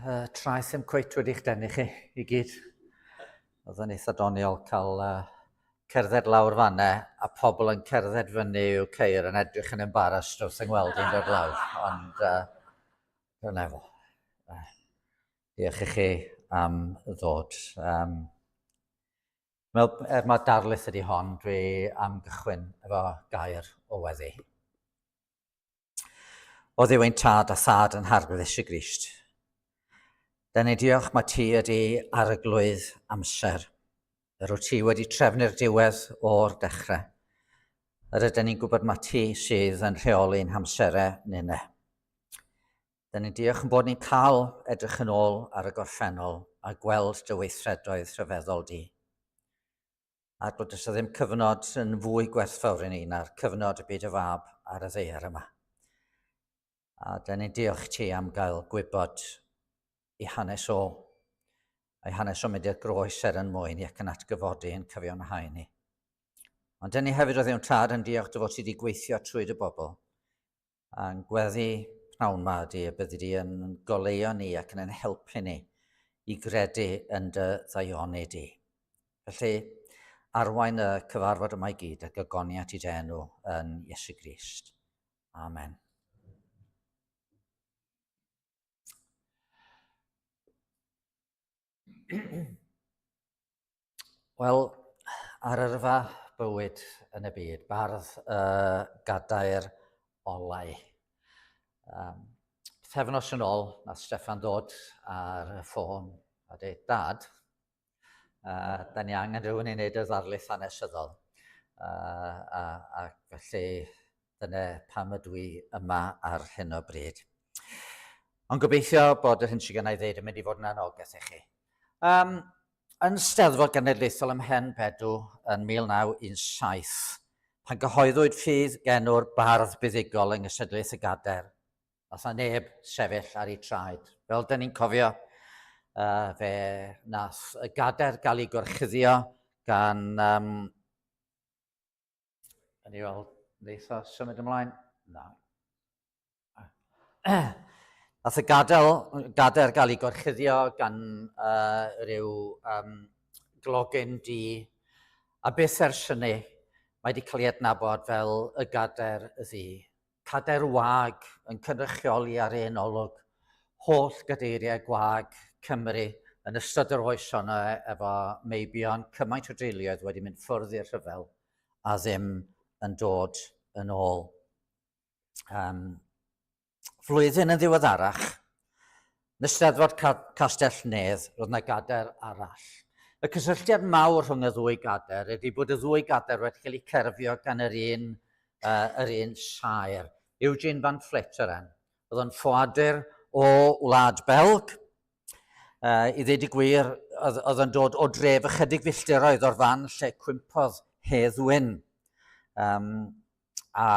Traeth ddim cweit wedi'ch denu chi I gyd. Oedd yn eitha doniol cael cerdded lawr fanne a pobl yn cerdded fyny i'w ceir yn edrych yn embarrassed wrth yng ngweld i'n dod lawr. Ond dyna fo. Diolch I chi am ddod. Mae Darlith ydi hon, dwi am gychwyn efo gair o weddi. O ddiw ein tad a thad yn harglwydd Iesu Grist. Da ni diolch mae ti ydi arglwydd amser. Yr wyt ti wedi trefnu'r diwedd o'r dechrau. Yr ydyn ni'n gwybod mae ti sydd yn rheoli'n hamserau nynne. Da ni'n diolch yn bod ni'n cael edrych yn ôl ar y gorffennol a gweld dy weithredoedd rhyfeddol di. A bod ys ddim cyfnod yn fwy gwerthfawr I ni na'r cyfnod y byd y fab ar y ddaear yma. A da ni'n diolch ti am gael gwybod I hanes o, a'i hanes o mynd i'r groes yn mwyn ac yn atgyfodi yn cyfiawnhau ni. Ond da ni hefyd o ddiwn tad yn diolch dy fod ti wedi gweithio trwy dy bobl. A'n gweddi pnawn ma di y byddi di yn goleuo ni ac yn helpu ni I gredu yn dy ddaioni di. Felly, arwain y cyfarfod yma I gyd ac agoniad I dy enw yn Iesu Grist. Amen. Wel, ar yrfa bywyd yn y byd, Bardd Gadair Olau. Thefnos yn ôl, nath Steffan ddod ar y ffôn a dweud, Dad, da ni angen rhywun I wneud y ddarlith hanesyddol. A felly, dyna pam ydw I yma ar hyn o bryd. Ond gobeithio bod yr hyn sydd gen I ddeud yn mynd I fod yn anogaeth I chi. Yn Steddfod Genedlaethol ymhen Bedw yn 1917, pan gyhoeddwyd ffydd genw'r bardd buddigol yng Nghysedlaeth y Gadair, nath na neb sefyll ar ei traed. Fel dyn ni'n cofio, fe nath y Gadair gael ei gorchuddio gan... Yn I weld, neitho symud ymlaen? Na. Nath y Gadair gael ei gorchuddio gan ryw glogyn di, a beth ers hynny, mae wedi cael ei adnabod fel y Gadair y ddi. Cadair wag yn cynrychioli ar ein olwg, holl gadeiriau gwag Cymru yn ystod yr oes hwnna efo meibion cymaint o deuluoedd wedi mynd ffwrdd i'r rhyfel a ddim yn dod yn ôl. Flwyddyn yn ddiweddarach, yn y Steddfod Castell Nedd, roedd yna Gadair arall. Y cysylltiad mawr rhwng y ddwy Gadair ydy bod y ddwy Gadair wedi cael ei cerfio gan yr un Saer, Eugene van Fleteren. Oedd yn ffoadur o Wlad Belg. I ddeud I gwir, oedd yn dod o dref ychydig filltiroedd o'r fan lle cwympodd heddwyn. A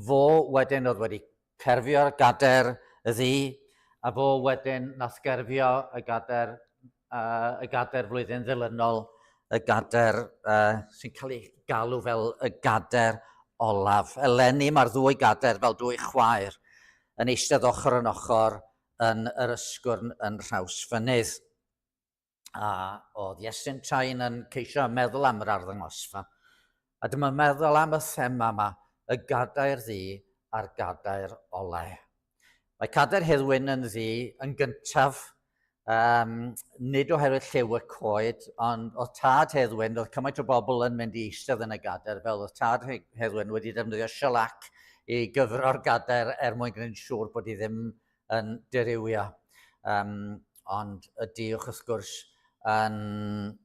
fo wedyn oedd wedi cerfio'r Gadair y ddi, a fo wedyn nath gerfio y Gadair flwyddyn ddilynol, y Gadair sy'n cael ei galw fel y Gadair olaf. Eleni mae'r ddwy Gadair fel dwy chwaer yn eistedd ochr yn ochr yn yr ysgwrn yn Rhawsfynydd. A oedd Iestyn Tain yn ceisio meddwl am yr arddangosfa. A dyma meddwl am y thema yma, y Gadair ddi a'r Gadair Olau. Mae Cadair Heddwyn yn ddi yn gyntaf, nid oherwydd lliw y coed, ond oedd tad Heddwyn, oedd cymaint o bobl yn mynd I eistedd yn y Gadair, fel oedd tad Heddwyn wedi defnyddio sialac I gyfro'r Gadair mwyn gwneud siŵr bod I ddim yn dirywio. Ond y diwch wrth gwrs yn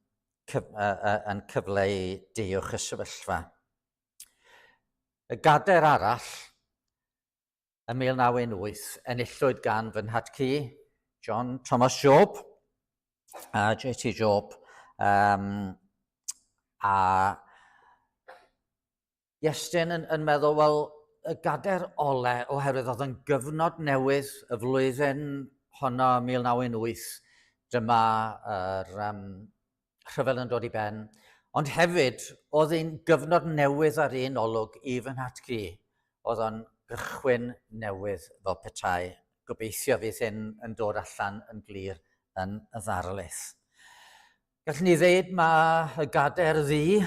cyfleu diwch y sefyllfa. Y Gadair arall, yn 1918, enillwyd gan fy nhad-cu, John Thomas Job, J.T. Job, a Iestyn yn meddwl, wel, y Gadair Olau, oherwydd oedd yn gyfnod newydd y flwyddyn honno 1918, dyma yr rhyfel yn dod I ben, ond hefyd, oedd ein gyfnod newydd ar un olwg I fy nhad-cu, oedd o'n gychwyn newydd fel petai gobeithio fydd hyn yn dod allan yn glir yn y ddarlith. Gallwn ni ddeud mae y Gadair ddu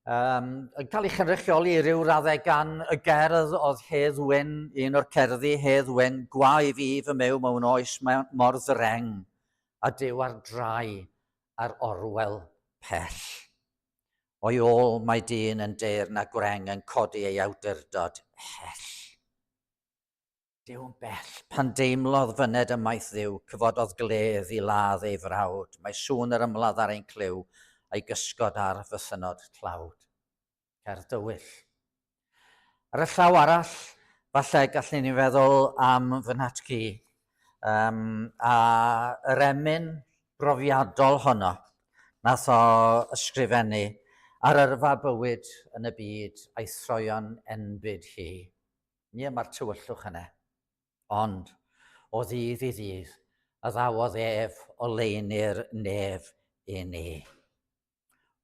yn cael ei chynrychioli i ryw raddau gan y gerdd oedd Hedd Wyn, un o'r cerddi Hedd Wyn, gwa i fi fy mew mewn oes mor ddreng, a Duw ar drai ar orwel pell. O'i ôl mae dyn yn deyrn a gwreng yn codi ei awdurdod hell. Duw yn bell, pan deimlodd fyned ymaith ddiw, cyfododd gledd i ladd ei frawd. Mae sŵn yr ymladd ar ein cliw, a'i gysgod ar fythynod tlawd. Cerdd dywyll. Ar y llaw arall, falle gallwn ni feddwl am fy nhatgu, a yr emyn brofiadol honno, nath o ysgrifennu ar yrfa bywyd yn y byd a'i throion enbyd hi. Ni yma'r tywyllwch yna. Ond, o ddydd i ddydd, a ddawodd ef o leini'r nef i ni.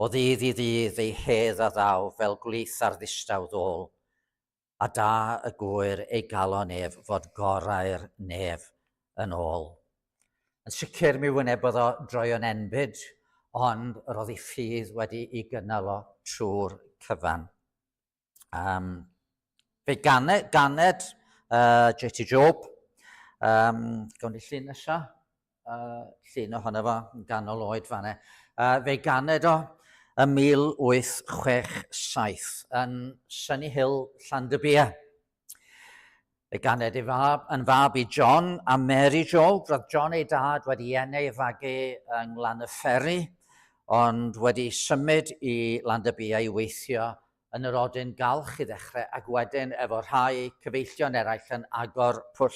O ddydd i ddydd ei hedd a ddaw fel gwlith ar ddistaw ddôl, a da y gwyr ei galon ef fod gorau'r nef yn ôl. Yn sicr mi wynebodd o droion enbyd, ond roedd ei ffydd wedi ei gynnal o trwy'r cyfan. Fe ganed J.T. Job, gawn ni llun nesaf, llun ohono fo yn ganol oed fanna. Fe ganed o ym 1867 yn Sunny Hill, Llandybia. Fe ganed ei yn fab i John a Mary Job. Roedd John ei dad wedi ei fagu yng Nglan y Ferry, ond wedi symud i Llandybia i weithio yn yr Odyn Galch i ddechrau, ac wedyn efo rhai cyfeillion eraill yn agor pwll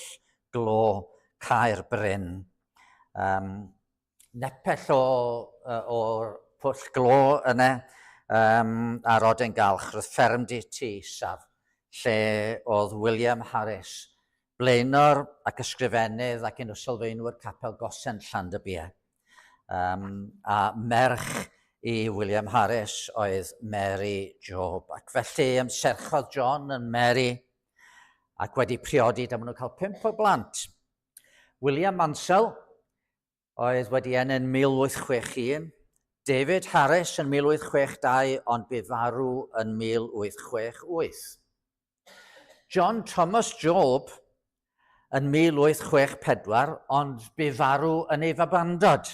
glo Caer Bryn. Nepell o'r pwll glo yna ar Odyn Galch, roedd fferm T Saf, lle oedd William Harris, blaenor ac ysgrifennydd ac un o sylfaenwyr capel Gosen Llandybia. A merch i William Harris oedd Mary Job. Ac felly ymserchodd John yn Mary ac wedi priodi am nhw'n cael 5 o blant. William Mansell oedd wedi yn 1861, David Harris yn 1862, ond bu farw yn 1868. John Thomas Job yn 1864, ond bu farw yn ei fabandod.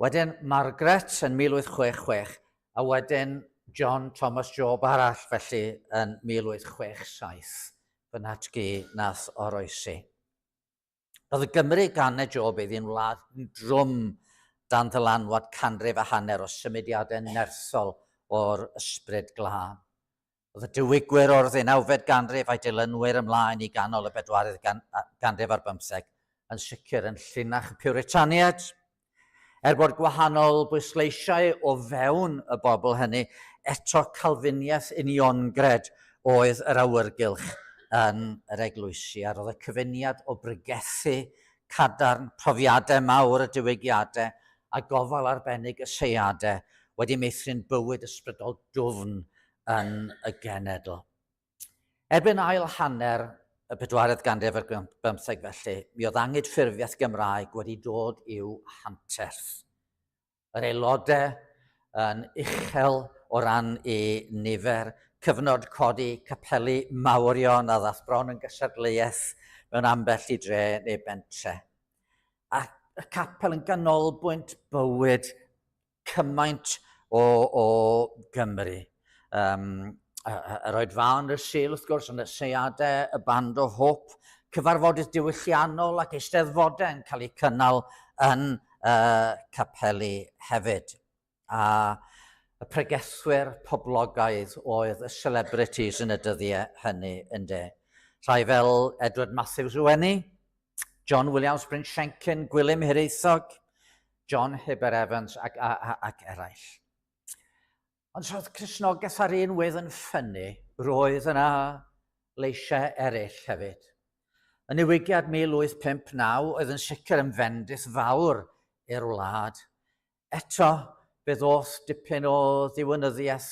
Wedyn Margaret yn 1866, a wedyn John Thomas Job arall felly yn 1867, fy nhatgu nath oroesi. Roedd y Gymru gan y Job iddi'n wlad drwm dan ddylanwad canrif a hanner o symudiadau nerthol o'r ysbryd glân. Oedd y diwygwyr o'r 19fed ganrif a'i dilynwyr ymlaen i ganol y 4edd ganrif ar 15 yn sicr yn llinach y Puritaniad. Bod gwahanol bwysleisiau o fewn y bobl hynny, eto Calfiniaeth uniongred oedd yr awyrgylch yn yr eglwysi. A roedd y cyfuniad o brygethu, cadarn, profiadau mawr y diwygiadau a gofal arbennig y seiadau wedi meithrin bywyd ysbrydol dwfn yn y genedl. Erbyn ail hanner y 4edd ganrif ar 15 felly, mi oedd angydffurfiaeth Gymraeg wedi dod i'w hanterth. Yr aelodau yn uchel o ran eu nifer, cyfnod codi capeli mawrion a ddath bron yn gysadleuaeth mewn ambell i dre neu bentre. A y capel yn ganolbwynt bywyd cymaint o Gymru. Yr oedfaen y Sul, wrth gwrs, yn y seiadau, y band o hop, cyfarfodydd diwylliannol ac eisteddfodau yn cael eu cynnal yn capelu hefyd. A y pregethwyr poblogaidd oedd y celebrities yn y dyddiau hynny ynde. Rhai fel Edward Matthews Weni, John William Spring-Shenkin, Gwilym Hiraethog, John Hibber Evans ac eraill. Ond roedd Cristnogaeth ar un wedd yn ffynnu, roedd yna leisiau eraill hefyd. Y newigiad 1859 oedd yn sicr yn fendith fawr i'r wlad. Eto, bydd oth dipyn o ddiwynyddiaeth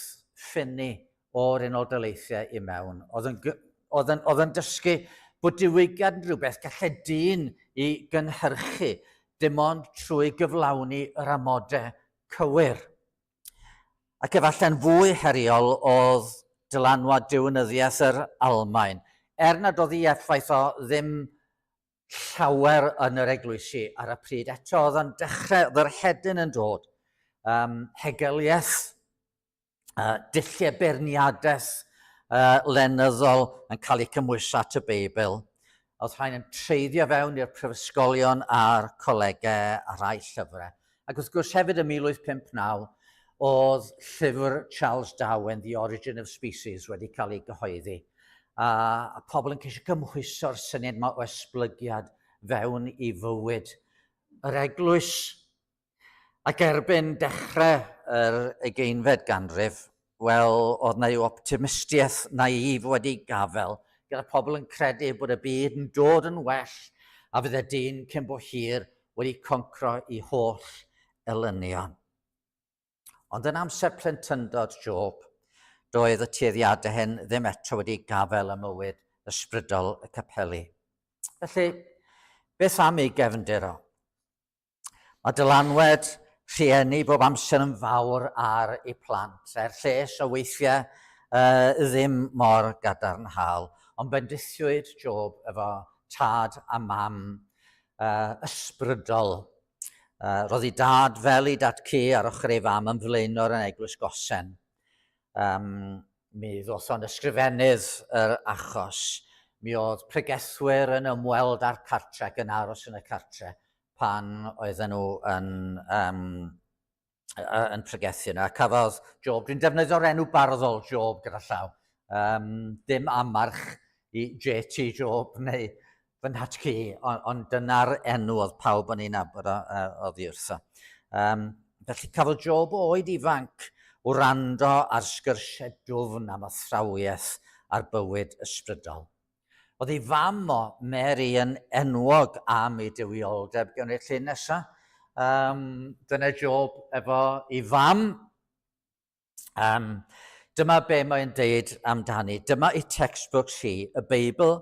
ffynnu o'r Unol Daleithiau i mewn. Oedd yn dysgu bod diwygiad yn rhywbeth gallai dyn i gynhyrchu dim ond trwy gyflawni yr amodau cywir. Ac efallai'n fwy heriol oedd dylanwad diwynyddiaeth yr Almaen, nad oedd ei effaith o ddim llawer yn yr eglwysi ar y pryd. Eto oedd yn dechrau, oedd yr hedyn yn dod, hegeliaeth, dulliau beirniadaeth lenyddol yn cael eu cymwyso at y Beibl. Oedd rhain yn treiddio fewn i'r prifysgolion a'r colegau a rai llyfrau. Ac wrth gwrs hefyd yn 1859, oedd llyfr Charles Darwin, The Origin of Species, wedi cael ei gyhoeddi. A pobl yn ceisio cymhwyso'r syniad yma o esblygiad fewn i fywyd yr eglwys. Ac erbyn dechrau yr 18fed ganrif, wel, oedd na yw optimistiaeth naif wedi gafel, gyda pobl yn credu bod y byd yn dod yn well a fydd y dyn cyn bo hir wedi concro ei holl elynion. Ond yn amser plentyndod Job, doedd y tueddiadau hyn ddim eto wedi gafel ym mywyd ysbrydol y capeli. Felly, beth am ei gefndir o? Mae dylanwed rhieni bob amser yn fawr ar eu plant, lles o weithiau ddim mor gadarnhaol, ond bendithiwyd Job efo tad a mam ysbrydol. Roedd ei dad fel ei dad cu ar ochr ei fam yn flaenor yn eglwys Gosen. Mi ddoth o'n ysgrifennydd yr achos. Mi oedd pregethwyr yn ymweld â'r cartre ac yn aros yn y cartre pan oedden nhw yn pregethu yna. Cafodd Job, dwi'n defnyddio'r enw barddol Job gyda llaw, dim amarch i J.T. Job neu fy nhad cu, ond dyna'r enw oedd pawb yn ei nabod oddi wrtho. Felly cafodd Job oed ifanc wrando ar sgyrsiau dwfn am athrawiaeth ar bywyd ysbrydol. Oedd ei fam o, Mary, yn enwog am ei dywioldeb gan ei llun nesaf. Dyna Job efo ei fam. Dyma be mae'n deud amdani. Dyma ei textbooks hi, y Beibl,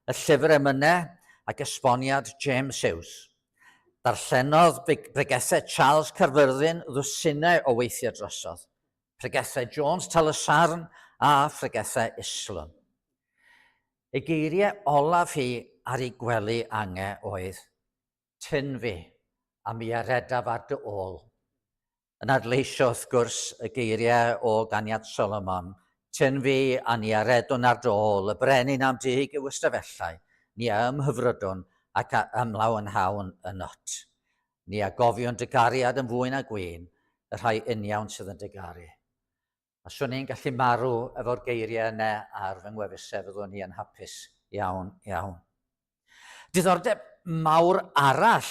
y llyfr emynau ac esboniad James Hughes. Darllenodd pregethau Charles Carfyrddin ddwsinau o weithiau drosodd. Pregethau Jones Talysarn a phregethau Islwyn. Ei geiriau olaf hi ar ei gwely angau oedd, tyn fi, a mi aredaf ar dy ôl. Yn adleisio wrth gwrs y geiriau o ganiad Solomon, tyn fi a ni aredwn ar dy ôl, y brenin am dig yw ystafellau, ni a ymhyfrydwn ac ymlaw yn hawn y not. Ni a gofion dy gariad yn fwy na gwyn, y rhai uniawn sydd yn dy garu. A swn i'n gallu marw efo'r geiriau yna ar fy ngwefusau, fyddwn ni yn hapus iawn, iawn. Diddordeb mawr arall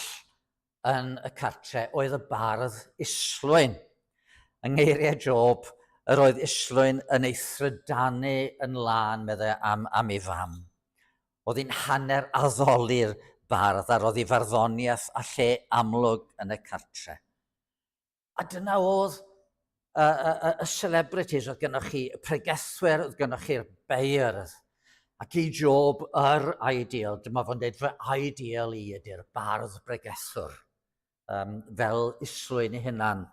yn y cartre oedd y bardd Islwyn. Yng ngeiriau Job, yr oedd Islwyn yn ei thrydanu yn lan meddai am ei fam. Oedd hi'n hanner addoli'r bardd a roedd ei farddoniaeth a lle amlwg yn y cartre. A dyna oedd y celebrities, oedd gennych chi y pregethwyr, oedd gennych chi'r beirdd. Ac i Job yr ideal, dyma fo'n dweud fy ideal i ydy'r bardd bregethwr. Fel Islwyn ei hunan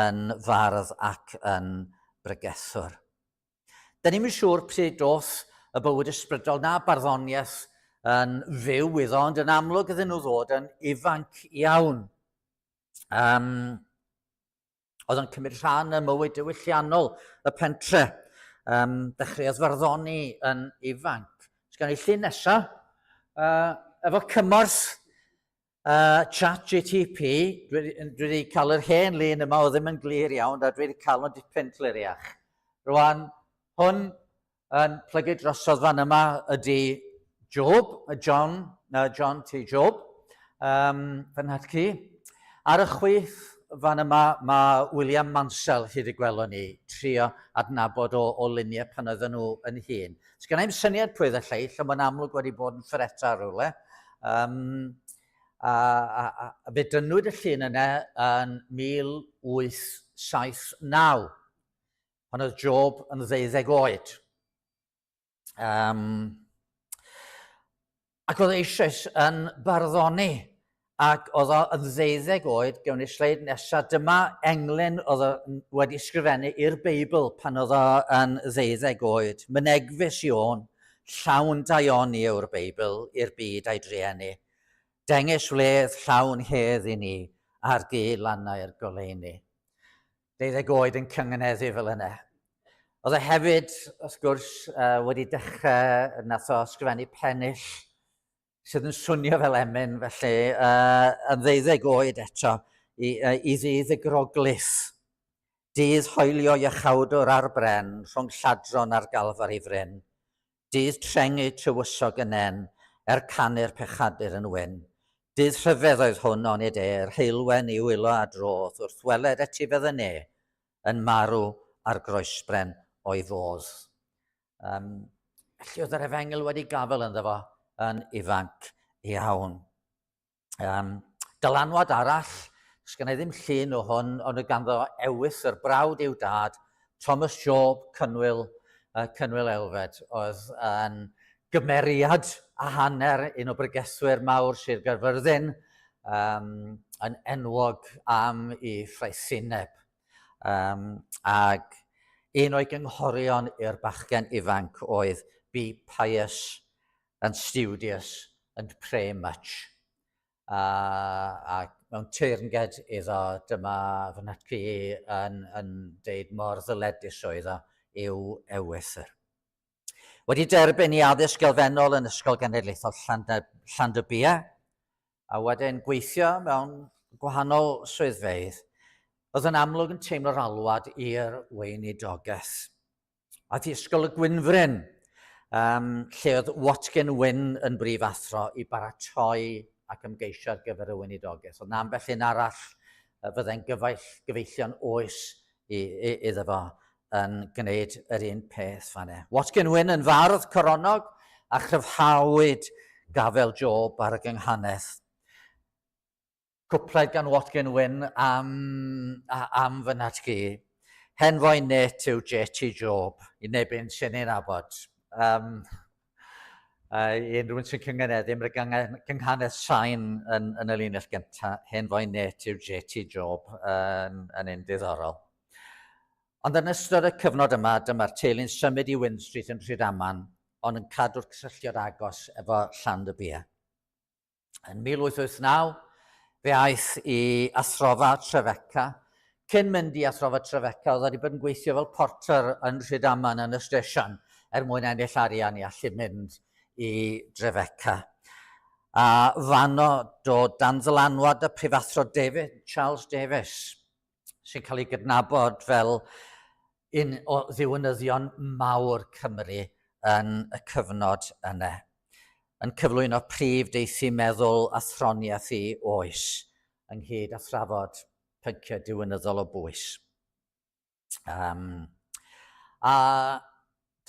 yn fardd ac yn bregethwr. Da ni'n siŵr pryd doth y bywyd ysbrydol na barddoniaeth yn fyw iddo, ond yn amlwg iddyn nhw ddod yn ifanc iawn. Oedd yn cymryd rhan y mywyd diwylliannol y pentre. Dechreuodd farddoni yn ifanc. Sgan i llun nesaf, efo cymorth ChatGTP, dwi wedi cael yr hen lun yma o ddim yn glir iawn, a dwi wedi cael nhw'n dipyn cliriach. Rwan, hwn yn plygu drosodd fan yma ydy Job, John T. Job, fy nhad cu. Ar y chwith fan yma mae William Mansell hyd y gwelwn ni, trio adnabod o luniau pan oedden nhw yn hun. Sgan i'n syniad pwy y lleill, ond mae'n amlwg wedi bod yn ffreta rhywle. A fe dynwyd y llun yna yn 1879, pan oedd Job yn 12 oed. Ac oedd eisoes yn barddoni, ac oedd o yn 12 oed, gewn ni sleid nesaf, dyma englyn oedd wedi sgrifennu i'r Beibl pan oedd o yn 12 oed. Mynegfus i o'n, llawn daioni yw'r Beibl i'r byd a'i druennu. Dengys wledd llawn hedd i ni, ar gul annau'r goleuni. 12 oed yn cyngeneddu fel yna. Oedd e hefyd, wrth gwrs, wedi dechrau, nath o sgrifennu pennill, sydd yn swnio fel emyn, felly yn 12 oed eto, i ddydd y groglith. Dydd hoelio iachawdwr ar bren, rhwng lladron ar galfar i fryn. Dydd trengu tywysog yn en, canu'r pechadur yn wyn. Dydd rhyfedd oedd hwn onid heilwen i wylo a drodd, wrth weled etifedd yn yn marw ar groesbren o'i fodd. Felly oedd yr Efengil wedi gafel ynddo fo yn ifanc iawn. Dylanwad arall, sgynna i ddim llun o hwn, ond ganddo ewys yr brawd i'w dad, Thomas Job, cynnwyl Elfed, oedd yn gymeriad a hanner un o bregethwyr mawr Sir Gaerfyrddin, yn enwog am ei ffraisineb. Ac un o'i gynghorion i'r bachgen ifanc oedd be pious and studious and pray much. Ac mewn teyrnged iddo, dyma fy natgu yn deud mor ddyledus oedd o i'w ewythr. Wedi derbyn i addysg elfennol yn Ysgol Genedlaethol Llandybia, a wedyn gweithio mewn gwahanol swyddfeydd, oedd yn amlwg yn teimlo'r alwad i'r weinidogaeth. Aeth i Ysgol y Gwynfryn, lle oedd Watkin Wyn yn brifathro i baratoi ac ymgeisio ar gyfer y weinidogaeth. Oedd 'na ambell un arall fydde'n gyfeillion oes iddo fo yn gwneud yr un peth fan'na. Watkin Wyn yn fardd coronog a chryfhawyd gafel Job ar y gynghanedd. Cwplaid gan Watkin Wyn am fy natgu. Hen foi net yw J.T. Job, i neb un sy'n ei nabod. Unrhyw un sy'n cyngeneddu, mae'r gynghanedd sain yn y linell gyntaf. Hen foi net yw J.T. Job yn un diddorol. Ond yn ystod y cyfnod yma, dyma'r teulu'n symud i Wyn Street yn Rhydaman, ond yn cadw'r cysylltiad agos efo Llandybia. Yn 1889, fe aeth i athrofa Trefeca. Cyn mynd i athrofa Trefeca, oedd wedi bod yn gweithio fel porter yn Rhydaman yn y stesion, mwyn ennill arian i allu mynd i Trefeca. A fanno dod dan ddylanwad y prifathro Charles Davies, sy'n cael ei gydnabod fel un o ddiwynyddion mawr Cymru yn y cyfnod yna. Yn cyflwyno prif deithi meddwl a throniaeth i oes, ynghyd â thrafod pynciau diwynyddol o bwys. A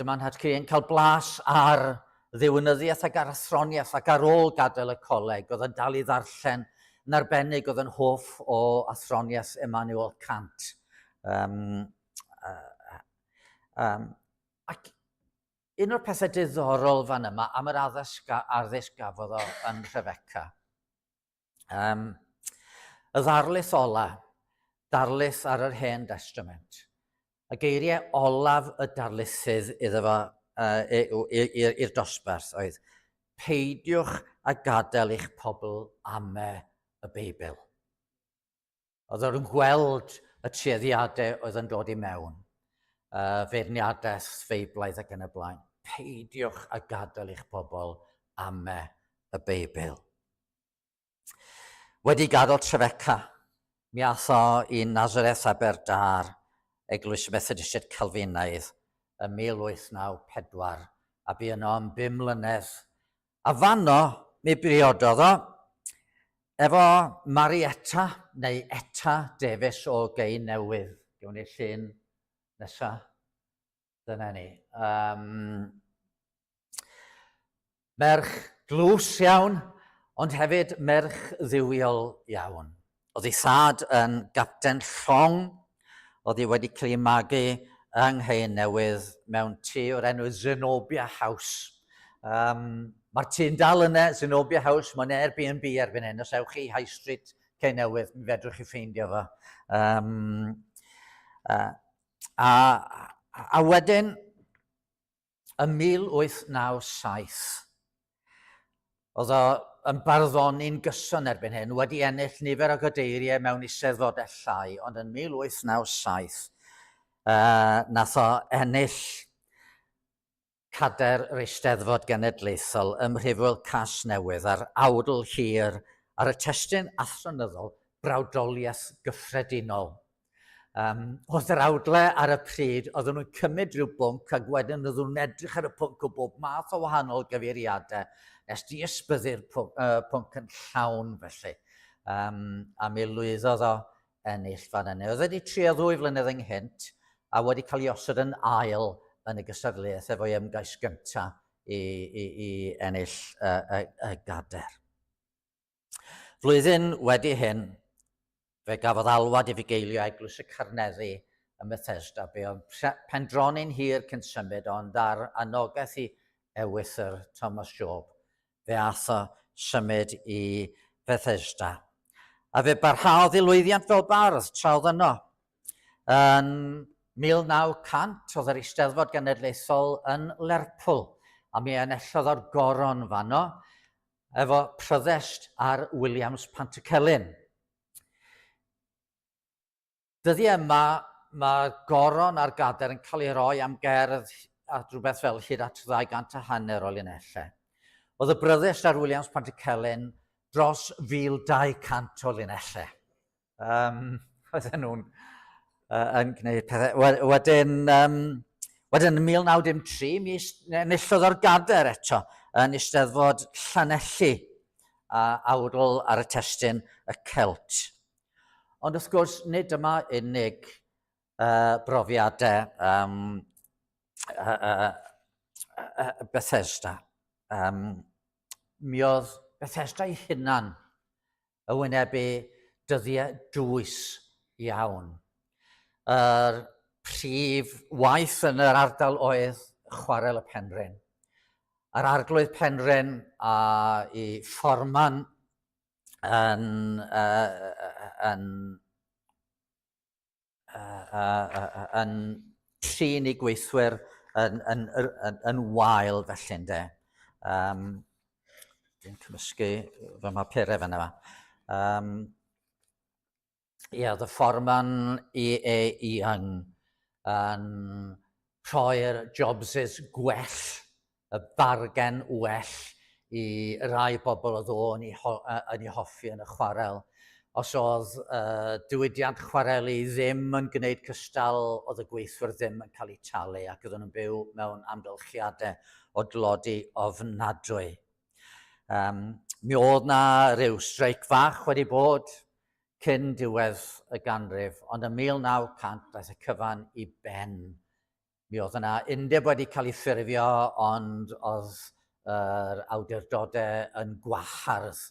dyma'n Nhad-cu yn cael blas ar ddiwynyddiaeth ac ar athroniaeth ac ar ôl gadael y coleg, oedd yn dal i ddarllen yn arbennig oedd yn hoff o athroniaeth Immanuel Kant. Ac un o'r pethau diddorol fan yma am yr addysg gafodd o yn Trefeca. Y ddarlith ola, darlith ar yr Hen Testament. Y geiriau olaf y darlithydd iddo fo i'r dosbarth oedd peidiwch a gadael eich pobl ame y Beibl. Oedd o'n gweld y tueddiadau oedd yn dod i mewn, feirniadaeth, feiblaidd ac yn y blaen. Peidiwch a gadael eich pobl ame y Beibl. Wedi gadael Trefeca, mi ath o i Nazareth Aberdâr, Eglwys Methodistiaid Calfinaidd, yn 1894, a bu yno am 5 mlynedd. A fanno, mi briododd o, efo Marietta, neu Eta Davies o Gei Newydd. Gewn ni llun nesa. Dyna ni. Merch glws iawn, ond hefyd merch dduwiol iawn. Oedd ei thad yn gapten llong, oedd hi wedi cael ei magu yng Nghei Newydd mewn tŷ o'r enw Zenobia House. Mae'r tŷ'n dal yna, Zenobia House, mae'n Airbnb erbyn hyn. Os ewch chi High Street Cenewydd, mi fedrwch chi ffeindio fo. A wedyn, ym 1897, oedd o yn barddoni'n gyson erbyn hyn, wedi ennill nifer o gadeiriau mewn eisteddfodau llai, ond yn 1897, nath o ennill Gadair yr Eisteddfod Genedlaethol ym Mhrifwyl Casnewydd ar awdl hir ar y testun athronyddol brawdoliaeth gyffredinol. Oedd yr awdlau ar y pryd, oedden nhw'n cymryd rhyw bwnc ac wedyn oedden nhw'n edrych ar y pwnc o bob math o wahanol gyfeiriadau nes di ysbyddu'r pwnc yn llawn felly. A mi lwyddodd o ennill fan yna. Oedd wedi trio 2 flynedd ynghynt a wedi cael ei osod yn ail yn y gystadleuaeth efo'i ymgais gyntaf i ennill y Gadair. Flwyddyn wedi hyn, fe gafodd alwad i fugeilio Eglwys y Carneddu ym Bethesda, be oedd pendroni'n hir cyn symud, ond ar anogaeth i ewythr Thomas Job, fe ath o symud i Bethesda. A fe barhaodd i lwyddiant fel bardd tra oedd yno. Yn 1900, oedd yr Eisteddfod Genedlaethol yn Lerpwl, a mi enillodd o'r goron fanno, efo pryddest ar Williams Pantycelyn. Dyddiau yma, mae goron a'r Gadair yn cael ei roi am gerdd a rhywbeth fel hyd at 250 o linellau. Oedd y pryddest ar Williams Pantycelyn dros 1200 o linellau. Oedden nhw'n yn gwneud pethau. Wedyn yn 1903, mi enillodd o'r Gadair eto yn Eisteddfod Llanelli a awdl ar y testun y Celt. Ond wrth gwrs, nid yma unig brofiadau Bethesda. Mi oedd Bethesda ei hunan y wynebu dyddiau dwys iawn. Yr prif waith yn yr ardal oedd chwarel y Penrhyn. Yr arglwydd Penrhyn a i fforman yn trin i gweithwyr yn wael felly ynde. Dwi'n cymysgu fy mapurau fan yma. Oedd y fforman Yng yn rhoi'r jobsys gwell, y bargen well i rai bobl oedd o'n ei hoffi yn y chwarel. Os oedd diwydiant chwareli ddim yn gwneud cystal, oedd y gweithwyr ddim yn cael eu talu ac oedden nhw'n byw mewn amgylchiadau o dlodi ofnadwy. Mi oedd na ryw streic fach wedi bod cyn diwedd y ganrif, ond yn 1900 daeth y cyfan i ben. Mi oedd yna undeb wedi cael ei ffurfio, ond oedd yr awdurdodau yn gwahardd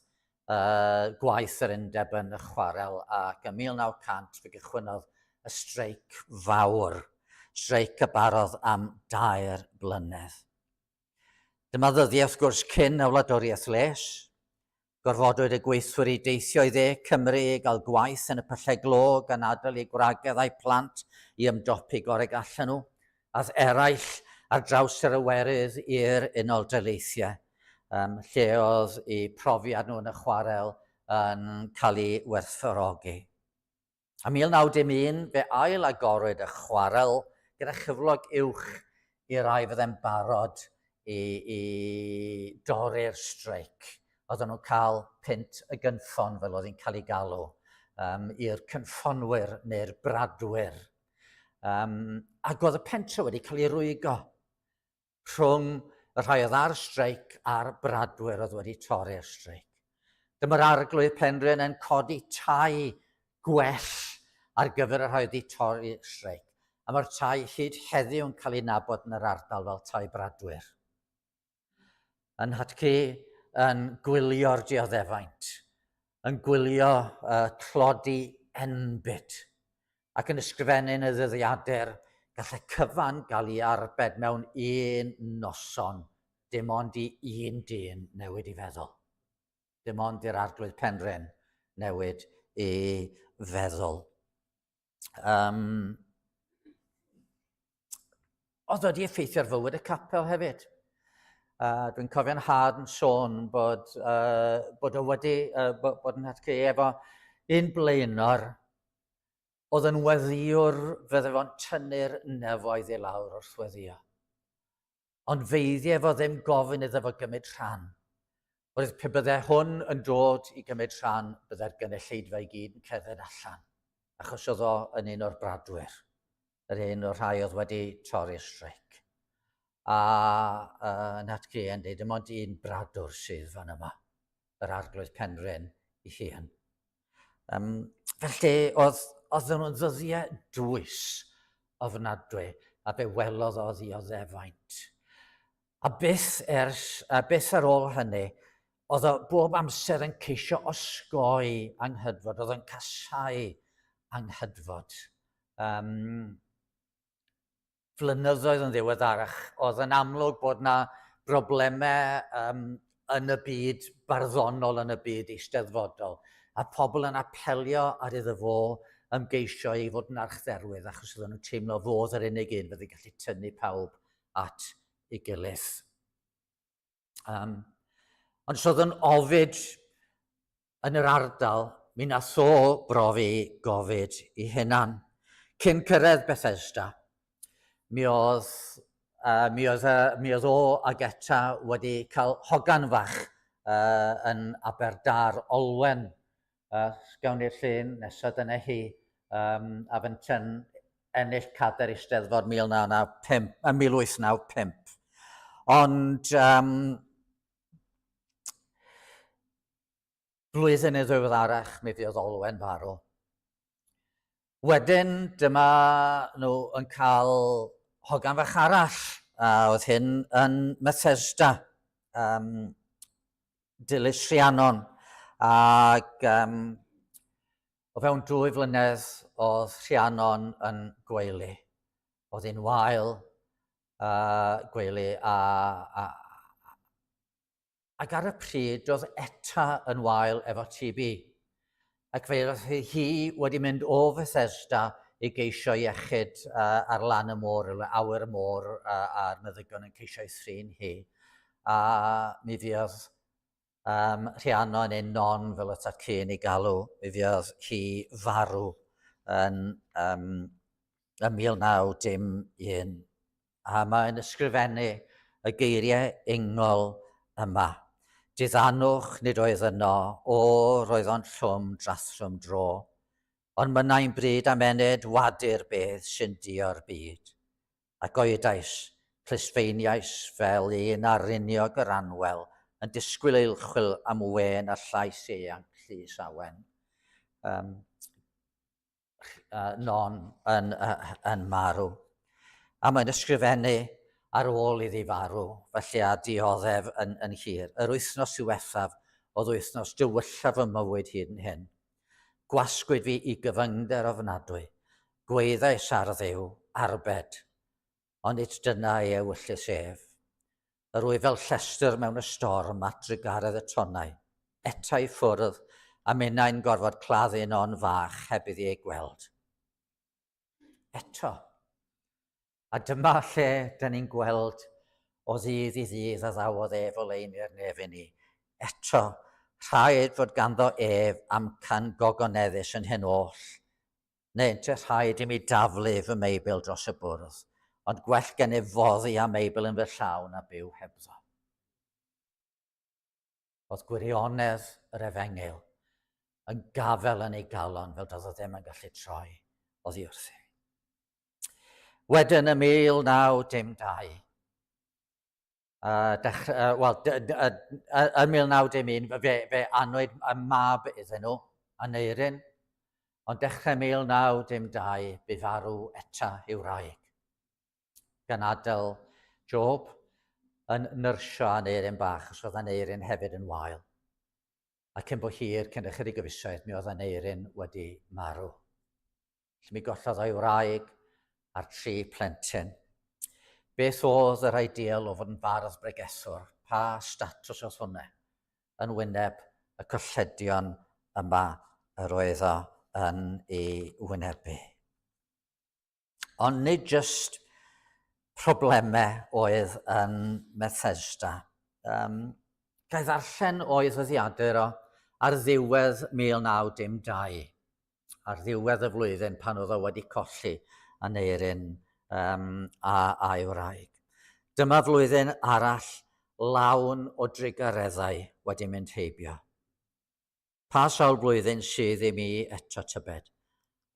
gwaith yr undeb yn y chwarel, ac yn 1900 fe gychwynodd y streic fawr, streic y barodd am 2 blynedd. Dyma ddyddiau wrth gwrs cyn y wladwriaeth les. Gorfodwyd y gweithwyr i deithio i dde Cymru i gael gwaith yn y pyllau glo gan adael i gwrageddau plant i ymdopi gorau allan nhw, ath eraill ar draws yr Iwerydd i'r Unol Daleithiau, lle oedd eu profiad nhw yn y chwarel yn cael ei werthfawrogi. A 1901, fe ail agorwyd y chwarel gyda chyflog uwch i rai fyddai'n barod i dorri'r streic. Oedden nhw'n cael pint y gynffon fel oedd hi'n cael ei galw i'r cynffonwyr neu'r bradwyr. Ac oedd y pentre wedi cael ei rwygo rhwng y rhai oedd ar streic a'r bradwyr oedd wedi torri'r streic. Dyma'r arglwydd Penrhyn yn codi tai gwell ar gyfer y rhai wedi torri'r streic. A mae'r tai hyd heddiw yn cael ei nabod yn yr ardal fel tai bradwyr. Yn Hatci, yn gwylio'r dioddefaint, yn gwylio clodi enbyd, ac yn ysgrifennu'n y ddyddiadur, gall y cyfan gael ei arbed mewn un noson dim ond i un dyn newid I feddwl. Dim ond i'r arglwydd Penrhyn newid I feddwl. Oedd wedi effeithio ar fywyd y capel hefyd. Dwi'n cofio'n had yn sôn bod o wedi, bod yn hatgu efo un blaenor oedd yn weddiwr fydde fo'n tynnu'r nefoedd I lawr wrth weddio. Ond feiddi efo ddim gofyn iddo fo gymryd rhan. Oedd pe bydde hwn yn dod I gymryd rhan, bydde'r gynulleidfa I gyd yn cerdded allan. Achos oedd o yn un o'r bradwyr. Yr un o'r rhai oedd wedi torri'r streic. Yn hatgu yn dweud, dim ond un bradwr sydd fan yma, yr arglwydd Penrhyn I hun. Felly, oedd nhw'n ddyddiau dwys ofnadwy, a be welodd o ddioddeffaint. A byth ar ôl hynny, oedd o bob amser yn ceisio osgoi anghydfod, oedd o'n casau anghydfod. Flynyddoedd yn ddiweddarach, oedd yn amlwg bod yna broblemau yn y byd barddonol, yn y byd eisteddfodol, a pobl yn apelio ar iddo fo ymgeisio I fod yn archdderwydd, achos oedd nhw'n teimlo fodd yr unig un fyddi gallu tynnu pawb at ei gilydd. Ond so oedd yn ofid yn yr ardal, mi nath o brofi gofid I hunan. Cyn cyrraedd Bethesda, mi oedd o ag eta wedi cael hogan fach yn Aberdâr Olwen. Gawn ni'r llun nesaf dyna hi, a fyntyn ennill Cadair Eisteddfod 1895. Ond blwyddyn yn ddiweddarach mi fuodd Olwen farw. Wedyn dyma nhw yn cael hogan fach arall, a oedd hyn yn Bethesda, Dilys Rhiannon, ac o fewn 2 flynedd oedd Rhiannon yn gweili. Oedd hi'n wael gweili, ac ar y pryd oedd eta yn wael efo TB. Ac fe oedd hi wedi mynd o Bethesda I geisio iechyd ar lan y môr, awyr y môr, a'r meddygon yn ceisio ei thrin hi. A mi fuodd Rhiannon ein non fel y tacyn I galw, mi fuodd hi farw yn 1901. A mae'n ysgrifennu y geiriau ungol yma. Diddannwch nid oedd yno, roedd o'n llwm drathrwm dro. Ond mynnau'n bryd amened wadur beth sy'n dio'r byd. Ac oedais, clisfeiniais fel un aruniog yr anwel, yn disgwyl eilchwyl am wen a llais eang llys awen. Non yn marw. A mae'n ysgrifennu ar ôl iddi farw, felly a dioddef yn hir. Yr wythnos diwethaf oedd wythnos dywyllaf y mywyd hyd yn hyn. Gwasgwyd fi I gyfyngder ofnadwy, gweddais ar ddew, arbed, ond nid dyna ei ewyllus ef. Yr wyf fel llestr mewn y storm at rygaredd y tonnau, eta I ffwrdd a minnau'n gorfod claddu'n on fach heb iddi ei gweld. Eto. A dyma lle dyn ni'n gweld o ddydd I ddydd a ddawodd ef o lein i'r nefyn ni. Eto, rhaid fod ganddo ef amcan gogoneddus yn hyn oll. Neunt y rhaid I mi daflu fy Meibl dros y bwrdd, ond gwell gennyf foddi a Meibl yn fy llawn a byw hebddo. Oedd gwirionedd yr Efengyl yn gafel yn ei galon fel doedd o ddim yn gallu troi oddi wrthi. Wedyn y 1912, yn 1911, fe anwyd y mab iddyn nhw, Aneirin, ond dechrau 1912, bu farw eta i'w wraig. Gynhadledd Job yn nyrsio Aneirin bach, os oedd Aneirin hefyd yn wael. Ac yn bo hir, cyn ychydig o fisoedd, mi oedd Aneirin wedi marw. Mi gollodd o'i wraig a'r 3 plentyn. Beth oedd yr ideal o fod yn bardd bregeswr? Pa statws oedd hwnna yn wyneb y colledion yma yr oedd o yn ei wynebu? Ond nid jyst problemau oedd yn Bethesda. Gaeth ddarllen o'i ddyddiadur o ar ddiwedd 1912, ar ddiwedd y flwyddyn pan oedd o wedi colli Aneurin a'i wraig. Dyma flwyddyn arall lawn o drigareddau wedi mynd heibio. Pa sawl blwyddyn sydd i mi eto tybed?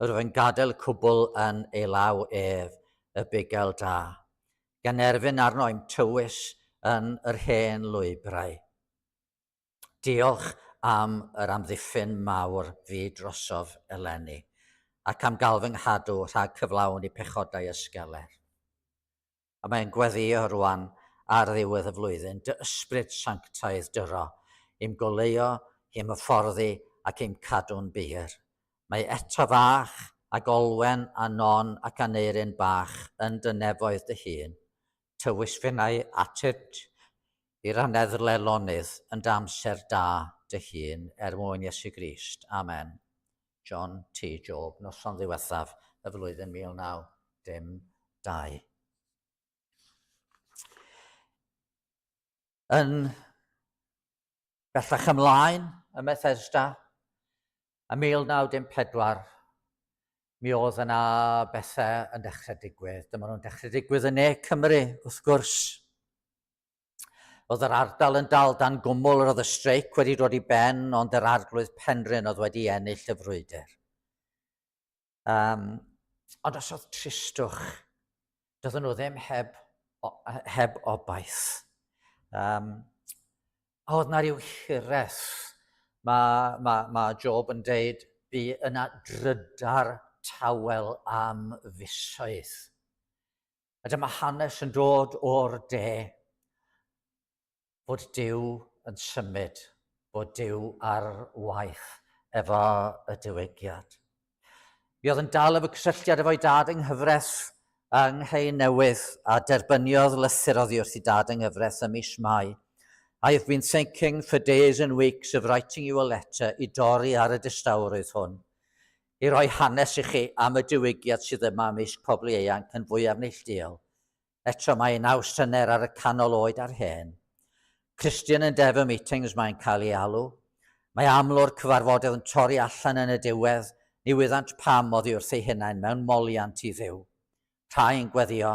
Rwyf yn gadael cwbl yn Olau ef, y bugel da, gan erfyn arno'n tywys yn yr hen lwybrau. Diolch am yr amddiffyn mawr fi drosof eleni, ac am gael fy nghadw rhag cyflawn i pechodau ysgeler. A mae'n gweddio rwan ar ddiwedd y flwyddyn, dy ysbryd sanctaidd dyro, i'm goleuo, i'm hyfforddi ac i'm cadw'n byr. Mae eto fach ac olwen a non ac Aneurin bach yn dy nefoedd dy hun. Tywys fynnau atyt i'r aneddle lonydd yn damser da dy hun mwyn Iesu Grist. Amen. John T. Job, noson ddiwethaf y flwyddyn 1912. Yn bellach ymlaen y Bethesda, y 1914, mi oedd yna bethau yn dechrau digwydd. Dyma nhw'n dechrau digwydd yn Ne Cymru, wrth gwrs. Oedd yr ardal yn dal dan gwmwl, roedd y streic wedi dod i ben, ond yr arglwydd Penrhyn oedd wedi ennill y frwydr. Ond os oedd tristwch, doedden nhw ddim heb obaith. Oedd na ryw hiraeth. Mae Job yn deud, bu yna drydar tawel am fisoedd. A dyma hanes yn dod o'r de, bod Duw yn symud, bod Duw ar waith efo y diwygiad. Mi oedd yn dal efo cysylltiad efo'i dad yng nghyfres yng Nghei Newydd a derbyniodd lythyr oddi wrth i dad yng nghyfres ym mis Mai. I have been thinking for days and weeks of writing you a letter i dorri ar y distawrwydd hwn, i roi hanes i chi am y diwygiad sydd yma ymysg pobl ieuanc yn fwyaf neilltuol. Eto mae'n Awst yner ar y canol oed ar hen. Christian Endeavour Meetings mae'n cael ei alw. Mae amlwr cyfarfodydd yn torri allan yn y diwedd, ni wyddant pam oddi wrth ei hunain mewn moliant i ddiw. Rhai'n gweddio,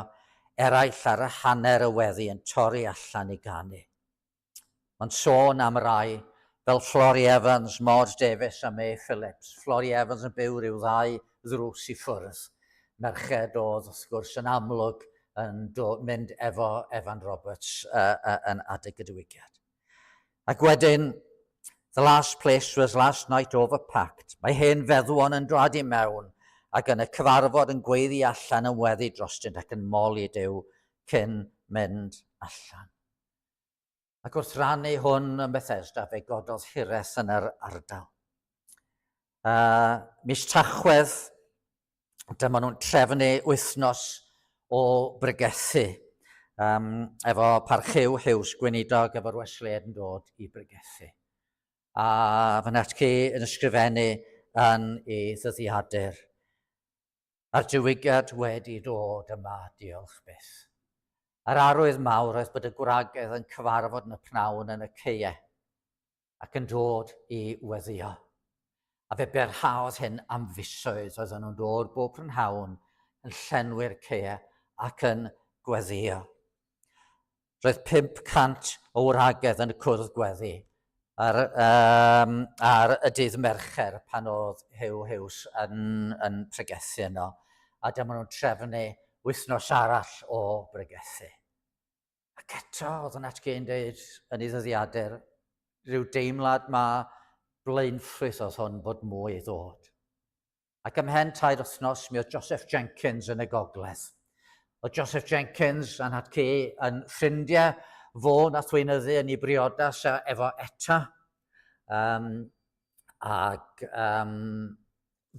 eraill ar y hanner y weddi yn torri allan i ganu. Ond sôn am rai, fel Flori Evans, Maud Davies a May Phillips. Flori Evans yn byw rhyw 2 ddrws i ffwrdd. Merched oedd, wrth gwrs, yn amlwg yn mynd efo Evan Roberts yn adeg y diwygiad. Ac wedyn, the last place was last night overpacked. Mae hen feddwon yn dod i mewn ac yn y cyfarfod yn gweiddi allan yn weddi drostynt ac yn moli Duw cyn mynd allan. Ac wrth rannu hwn yn Bethesda, fe gododd hiraeth yn yr ardal. Mis Tachwedd, dyma nhw'n trefnu wythnos o bregethu efo parchiw Hughes Gweinidog efo'r Wesleyed yn dod i bregethu. A fy nat ci yn ysgrifennu yn ei ddyddiadur. A'r diwygiad wedi dod yma, diolch byth. Yr arwydd mawr oedd bod y gwragedd yn cyfarfod yn y pnawn yn y ceie ac yn dod i weddio. A fe berhaodd hyn am fisoedd oedden nhw'n dod bob prynhawn yn llenwi'r ceie ac yn gweddio. Roedd 500 o wragedd yn y cwrdd gweddi ar y dydd Mercher pan oedd Hughes yn pregethu yno. A dyma nhw'n trefnu wythnos arall o bregethu. Ac eto, oedd yn atge'n dweud yn ei ddyddiadur, rhyw deimlad mae blaenffrwyth oedd hwn bod mwy i ddod. Ac ymhen 2 wythnos, mi oedd Joseph Jenkins yn y gogledd. Oedd Joseph Jenkins yn atge yn ffrindiau fo nath weinyddu yn ei briodas efo Eta.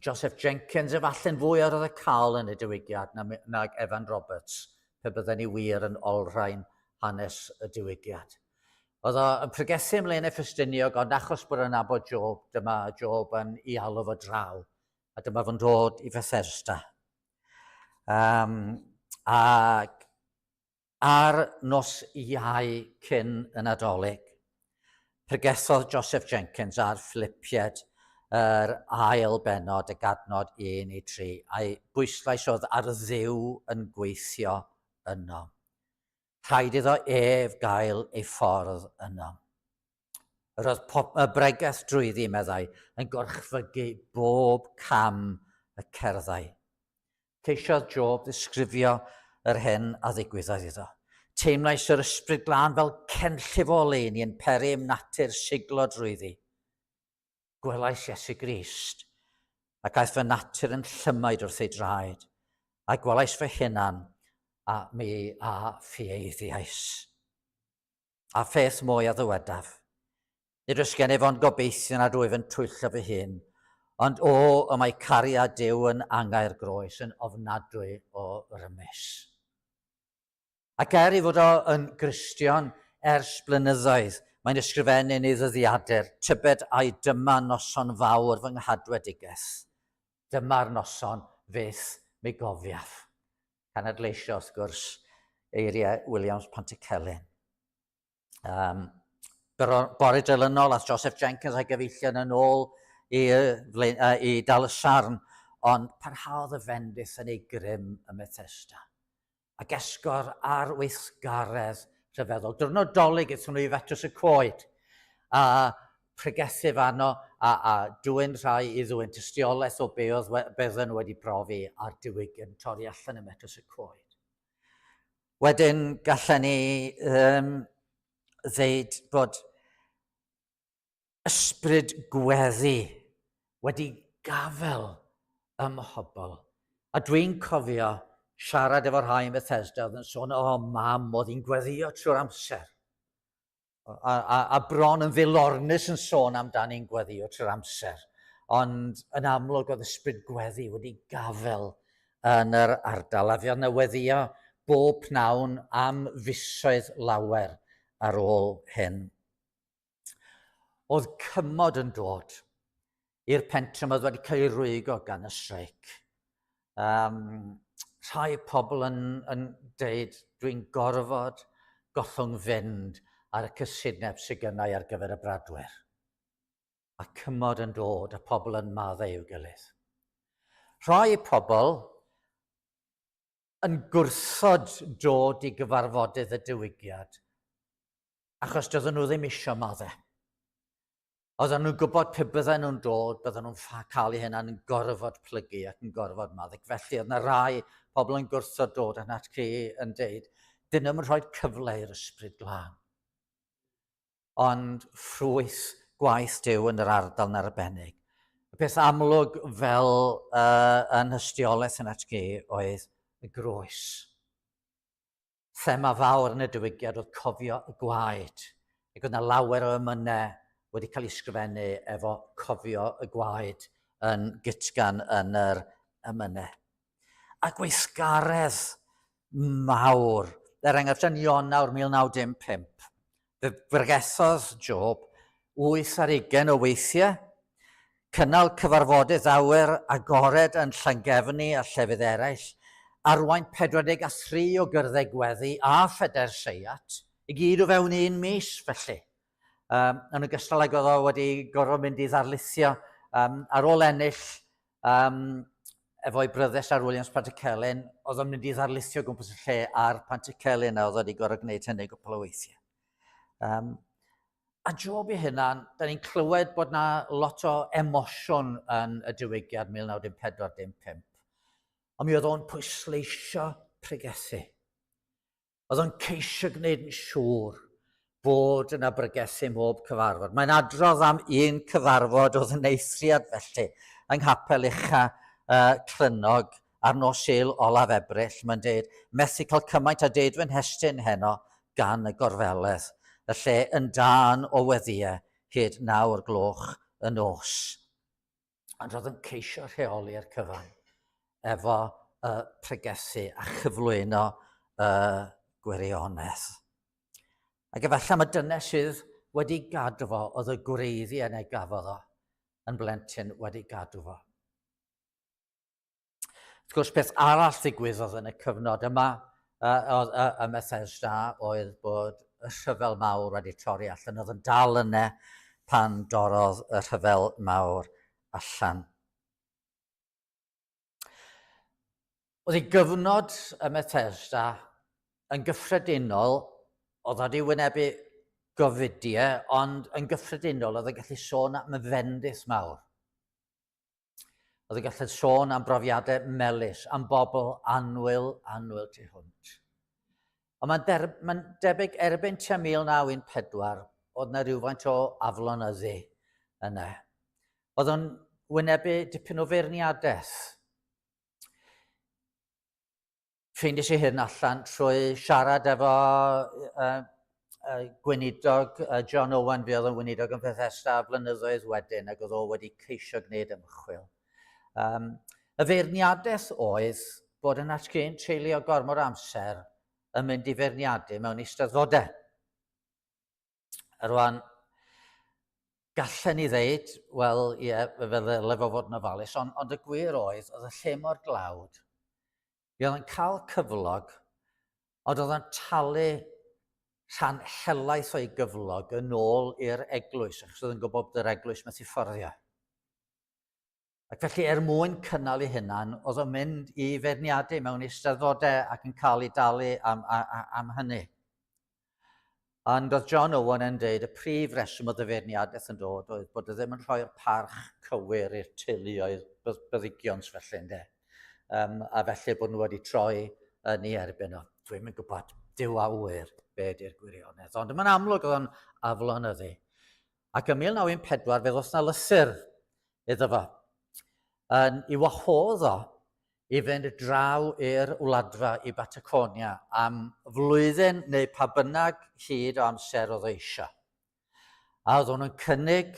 Joseph Jenkins efallai'n fwy ar oedd y cael yn y diwygiad nag Evan Roberts pe bydden ni wir yn olrhain hanes y diwygiad. Oedd o yn pregethu ymlaen y Ffestiniog, ond achos bod yn nabod Job, dyma Job yn ei alw fo draw, a dyma fo'n dod i Bethesda. Ac ar nos Iau cyn y Nadolig, pregethodd Joseph Jenkins ar Philippiad yr ail benod, y gadnod 1 i 3, a'i bwyslais oedd ar Dduw yn gweithio yno. Rhaid iddo ef gael ei ffordd yno. Roedd y bregeth drwyddi, meddai, yn gorchfygu bob cam y cerddau. Ceisiodd Job ddisgrifio yr hyn a ddigwyddodd iddo. Teimlais yr ysbryd glân fel cenllif o oleuni yn perim natur siglo drwyddi. Gwelais Iesu Grist, ac aeth fy natur yn llymaid wrth ei draed, a gwelais fy hunan a mi a ffieiddiais. A pheth mwy a ddywedaf. Nid oes gen efo'n gobeithio nad wyf yn twyllo fy hun, ond y mae cariad Duw yn angau'r groes yn ofnadwy o rymus. Ac i fod o yn Gristion ers blynyddoedd, mae'n ysgrifennu'n ei ddyddiadur, tybed ai dyma noson fawr fy nghadwedigaeth. Dyma'r noson fydd mi gofiaf. Canadleisio, wrth gwrs, eiriau Williams Pantycelyn. Bore dilynol ath Joseph Jenkins a'i gyfeillion yn ôl i dal y sarn, ond parhaodd y fendith yn ei grym y Bethesda. Ac esgor ar weithgaredd rhyfeddol. Diwrnod dolig eithon nhw i fetws y coed, a pregethu fanno a dwyn rhai i ddwyn tystiolaeth o bydden wedi profi a'r diwygiad torri allan y metws y coed. Wedyn gallen ni ddeud bod ysbryd gweddi wedi gafel ym Mhobol. A dwi'n cofio siarad efo'r rhai yn Bethesda oedd yn sôn, mam, oedd hi'n gweddio trwy'r amser. A bron yn filornus yn sôn amdani'n gweddio trwy'r amser. Ond yn amlwg oedd ysbryd gweddi wedi gafel yn yr ardal, a fi oedd weddio bob pnawn am fisoedd lawer ar ôl hyn. Oedd cymod yn dod i'r pentrym oedd wedi cael ei rwygo gan y streic. Rhai pobl yn deud, dwi'n gorfod gollwng fynd ar y cysineb sydd gynnau ar gyfer y bradwyr. A cymod yn dod, a pobl yn maddau i'w gilydd. Rhai pobl yn gwrthod dod i gyfarfodydd y diwygiad, achos doedden nhw ddim eisiau maddau. Oedden nhw'n gwybod pe bydden nhw'n dod, bydden nhw'n cael eu hynna'n gorfod plygu ac yn gorfod maddau. Felly oedd yna rai pobl yn gwrthod dod yn atgu yn deud, dyn nhw'n rhoi cyfle i'r ysbryd glân. Ond ffrwyth gwaith Duw yn yr ardal yn arbennig. Y peth amlwg fel yn hystiolaeth yn atgu oedd y groes. Thema fawr yn y diwygiad oedd cofio y gwaed. Ac oedd yna lawer o emynau wedi cael ei ysgrifennu efo cofio y gwaed yn gytgan yn yr emynau. A gweithgaredd mawr. Enghraifft yn Ionawr 1995. Fe bregethodd Job 8 o weithiau, cynnal cyfarfodydd awyr agored yn Llangefni a llefydd eraill, arwain 43 o gyrddau gweddi a pheder seiat, i gyd o fewn 1 mis felly. Yn ogystal ag oedd o wedi gorfod mynd i ddarlithio ar ôl ennill efo'i bryddus ar Williams Pantycelyn, oedd o'n mynd i ddarlithio gwmpas y lle ar Pantycelyn a oedd wedi gorfod gwneud hynny gwbl o weithiau. A Job i hynna, da ni'n clywed bod na lot o emosiwn yn y diwygiad 1994-95. Ond mi oedd o'n pwysleisio pregethu. Oedd o'n ceisio gwneud yn siŵr bod yna bregethu mhob cyfarfod. Mae'n adrodd am un cyfarfod oedd yn eithriad felly yng Nghapel Ucha Clynog ar nos Sul Olaf Ebrill. Mae'n dweud, methu cael cymaint a deud fy'n hestyn heno gan y gorfeledd. Y lle yn dan o weddiau hyd 9 y nos. Ond roedd yn ceisio rheoli'r cyfan efo pregethu a chyflwyno gwirionedd. Ac efallai mae dyna sydd wedi gadw fo, oedd y gwreiddi yn ei gafodd o, yn blentyn wedi gadw fo. Wrth gwrs, beth arall ddigwyddodd yn y cyfnod yma y Methesda oedd bod y rhyfel mawr wedi torri allan. Oedd yn dal yna pan dorodd y rhyfel mawr allan. Oedd ei gyfnod y Methesda yn gyffredinol, oedd wedi wynebu gofidiau, ond yn gyffredinol oedd yn gallu sôn am y fendith mawr. Oedd yn gallu sôn am brofiadau melys, am bobl annwyl tu hwnt. Ond mae'n debyg erbyn tua 1914, oedd yna rhywfaint o aflonyddu yna. Oedd o'n wynebu dipyn o feirniadaeth. Ffeindiais i hyn allan trwy siarad efo gweinidog John Owen, fi oedd yn weinidog yn Bethesda blynyddoedd wedyn, ac oedd o wedi ceisio gwneud ymchwil. Y feirniadaeth oedd bod yn atgyn treulio gormod amser yn mynd i feirniadu mewn eisteddfodau. Rwan, gallen ni ddeud, wel, ie, fe ddyle fo fod yn ofalus, ond y gwir oedd y lle mor glawd. Fi oedd yn cael cyflog, ond oedd yn talu rhan helaeth o'i gyflog yn ôl i'r eglwys, achos oedd yn gwybod bod yr eglwys methu fforddio. Ac felly mwyn cynnal ei hunan, oedd o'n mynd i feirniadu mewn eisteddfodau ac yn cael ei dalu am hynny. Ond oedd John Owen yn dweud y prif reswm oedd y feirniadaeth yn dod oedd bod e ddim yn rhoi'r parch cywir i'r teuluoedd byddigions felly, ynde. A felly bod nhw wedi troi yn ei erbyn o. Dwi'n yn gwybod, dyw a wyr be di'r gwirionedd. Ond mae'n amlwg oedd o'n aflonyddu. Ac yn 1914 fe ddoth na lythyr iddo fo. I wahodd o i fynd draw i'r wladfa i Bataconia am flwyddyn neu pa bynnag hyd o amser oedd o eisiau. A oedd nhw'n cynnig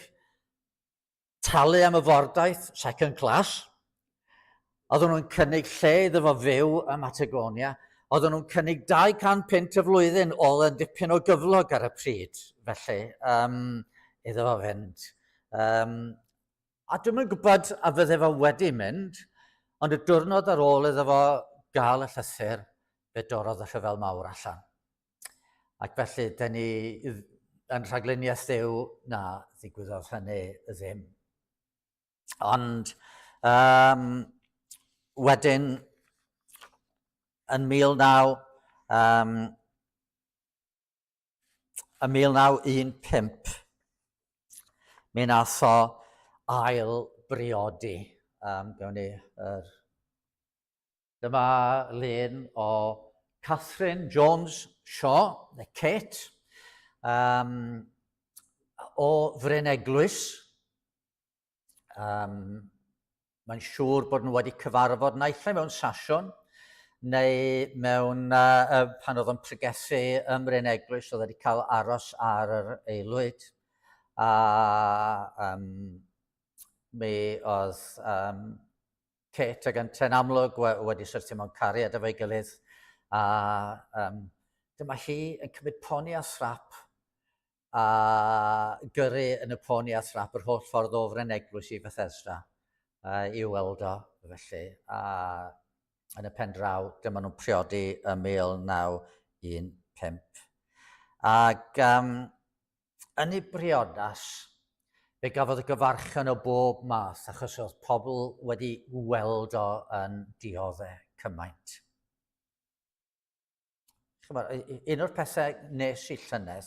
talu am y fordaeth second class, oedd nhw'n cynnig lle iddo fo fyw ym Patagonia, oedd nhw'n cynnig 200 punt y flwyddyn, oedd yn dipyn o gyflog ar y pryd, felly, iddo fo fynd. A dwi'n yn gwybod a fydde fo wedi mynd, ond y diwrnod ar ôl iddo fo gael y llythyr, fe dorodd y rhyfel mawr allan. Ac felly, dyn ni yn rhagluniaeth Dduw, na, ddigwyddodd hynny ddim. Ond wedyn, yn 1915, mi nath o ail briodi. Dyma lun o Catherine Jones Shaw, neu Kate, o Fryneglwys. Mae'n siŵr bod nhw wedi cyfarfod naill mewn Sasiwn, neu mewn, pan oedd yn pregethu ym Fryneglwys, oedd wedi cael aros ar yr aelwyd. A mi oedd Kate ag Ynten amlwg wedi syrthio mewn cariad efo'i gilydd. A dyma hi yn cymryd poni a thrap a gyrru yn y poni a thrap yr holl ffordd o Fryneglwys i Bethesda i weld o felly. A yn y pen draw, dyma nhw'n priodi yn 1915. Ac yn ei briodas, fe gafodd y gyfarchan o bob math, achos oedd pobl wedi weld o yn dioddau cymaint. Un o'r pethau nes i llynedd,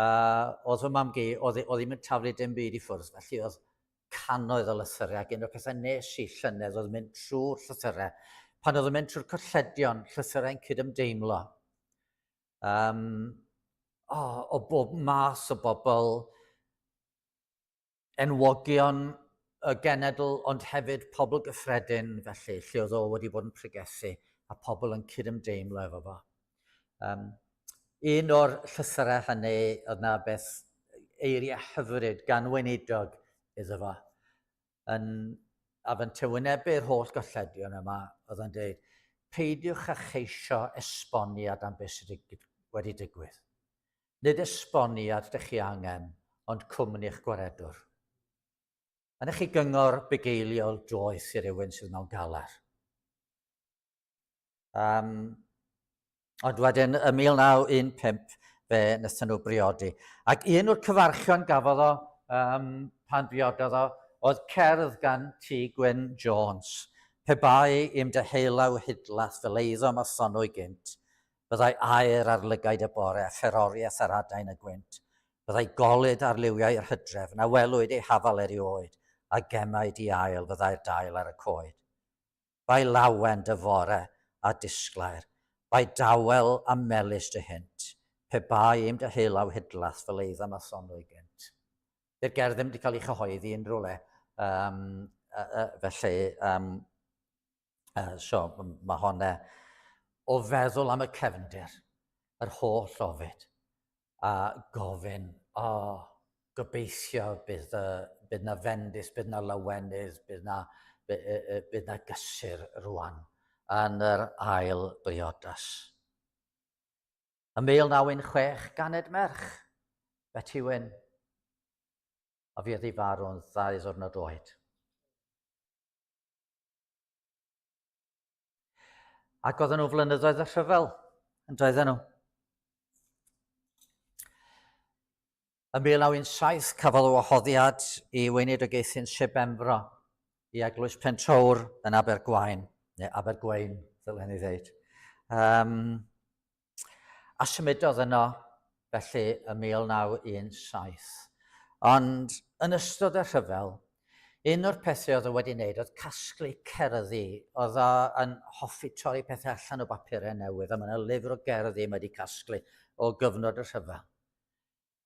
oedd fy mam gi, oedd hi'n mynd taflu dim byd i ffwrdd, felly oedd cannoedd o lythyrau, ac un o'r pethau nes i llynedd oedd mynd trwy'r llythyrau, pan oedd yn mynd trwy'r colledion, llythyrau'n cydymdeimlo. O bob math o bobl, enwogion y genedl, ond hefyd pobl gyffredin felly, lle oedd o wedi bod yn pregethu, a pobl yn cydymdeimlo efo fo. Un o'r llythyrau hynny, oedd na beth eiriau hyfryd gan weinidog iddo fo. A fe'n tewynebu'r holl golledion yma, oedd yn dweud, peidiwch â cheisio esboniad am beth sydd wedi digwydd. Nid esboniad ydych chi angen, ond cwmni'ch gwaredwr. Yna chi gyngor bugeiliol doeth i rywun sydd mewn galar. Ond wedyn, y 1915, fe wnaethon nhw briodi. Ac un o'r cyfarchion gafodd o pan briododd o, oedd cerdd gan T. Gwyn Jones. Pe bai im dyheulaw hydlath fel eiddo mathonwy gynt, byddai aer ar lygaid y bore, fferoriaeth ar adain y gwynt. Byddai golyd ar liwiau'r hydref, na welwyd ei hafal erioed, a gemaid i ail fyddai'r dail ar y coed. Bai lawen dy fore a disglair, bai dawel a melys dy hynt, pe bai im dyheulaw hydlath fel eiddo mathonwy gynt. Dy'r gerdd ddim wedi cael ei chyhoeddi unrhyw le, felly mae hwnna o feddwl am y cefndir, yr holl ofid, a gofyn, gobeithio bydd na fendus, bydd na lawenydd, bydd na gysur rwan yn yr ail briodas. Y 1916 ganed merch, Betty Wyn, a fydd ei farw'n 2 ddiwrnod oed. Ac oedden nhw flynyddoedd y rhyfel, yn doedden nhw. Y 1917 cafodd o wahoddiad i weinidogaethu'n Sir Benfro i Eglwys Pentowr yn Abergwaun, neu Abergwaun, ddylen ni ddeud. A symudodd yno, felly, y 1917. Ond yn ystod y rhyfel, un o'r pethau oedd o wedi wneud oedd casglu cerddi. Oedd o yn hoffi torri pethau allan o bapurau newydd, a mae yna lyfr o gerddi mae wedi casglu o gyfnod y rhyfel.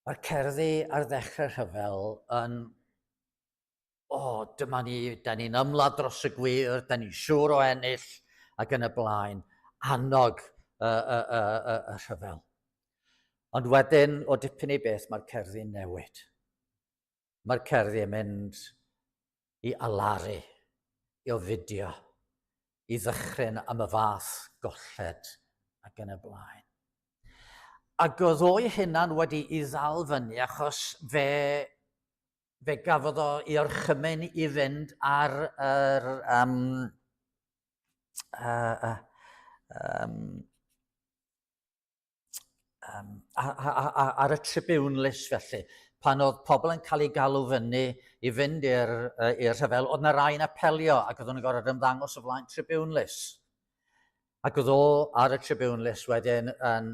Mae'r cerddi ar ddechrau'r rhyfel yn, dyma ni, da ni'n ymladd dros y gwir, da ni'n siŵr o ennill, ac yn y blaen, annog y rhyfel. Ond wedyn, o dipyn i beth, mae'r cerddi'n newid. Mae'r cerddi'n mynd i alaru, i ofidio, i ddychryn am y fath golled ac yn y blaen. Ac oedd o'i hynna'n wedi i ddal fyny achos fe gafodd o i orchymyn i fynd ar y Tribune list felly. Pan oedd pobl yn cael ei galw fyny i fynd i'r rhyfel, oedd yna rai'n apelio ac oedd nhw'n gorfod ymddangos o flaen Tribune list. Ac oedd o ar y Tribune list wedyn yn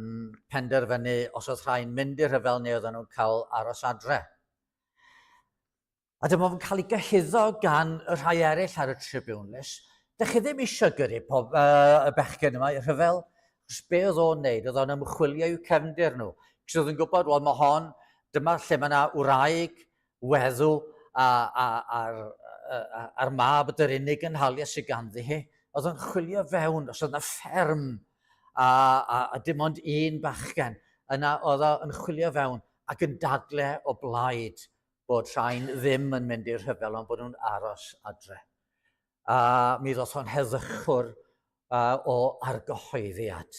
penderfynu os oedd rhai'n mynd i'r rhyfel neu oedd nhw'n cael aros adre. A dyma fo'n cael ei gyhuddo gan y rhai eraill ar y Tribune list. Dych chi ddim eisiau gyrru y bechgyn yma i'r rhyfel? Chos be oedd o'n wneud? Oedd o'n ymchwilio i'w cefndir nhw. Cos oedd yn gwybod, wel mae hon, dyma lle mae yna wraig, weddw, a'r mab ydy'r unig gynhaliad sydd ganddi hi. Oedd yn chwilio fewn, os oedd yna fferm, a dim ond un bachgen, yna oedd yn chwilio fewn ac yn dadle o blaid bod rhain ddim yn mynd i'r rhyfel, ond bod nhw'n aros adre. Mi ddoth o'n heddychwr o argyhoeddiad.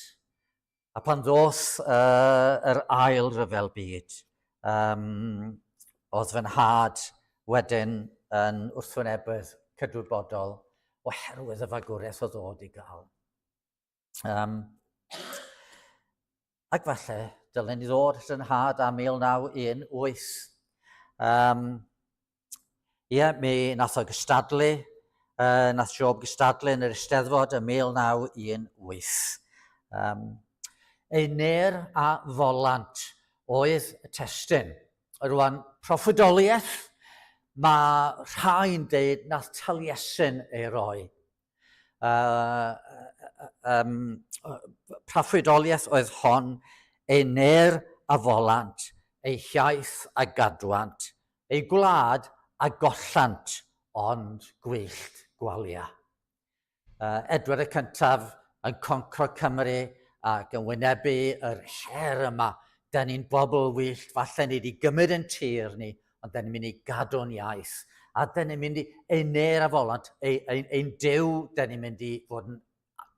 A pan ddoth yr ail ryfel byd, oedd fy nhad wedyn yn wrthwynebydd cydwybodol oherwydd y fagwraeth oedd o wedi gael. Ac falle, dylen ni ddod at yn nhad am 1918. Mi nath o gystadlu, nath Job gystadlu yn yr Eisteddfod ym 1918. Einir a folant oedd y testyn. Rwan, proffwydoliaeth, mae rhai'n deud nath Taliesin ei roi. Proffwydoliaeth oedd hon, einir a folant, ei hiaith a gadwant, ei gwlad a gollant, ond gwyllt gwalia. Edward y cyntaf yn concro Cymru ac yn wynebu yr her yma. Da ni'n bobl wyllt, falle ni wedi gymryd yn tir ni, ond da ni'n mynd i gadw'n iaith. A da ni'n mynd i einir a folant, ein dew, da ni'n mynd i fod yn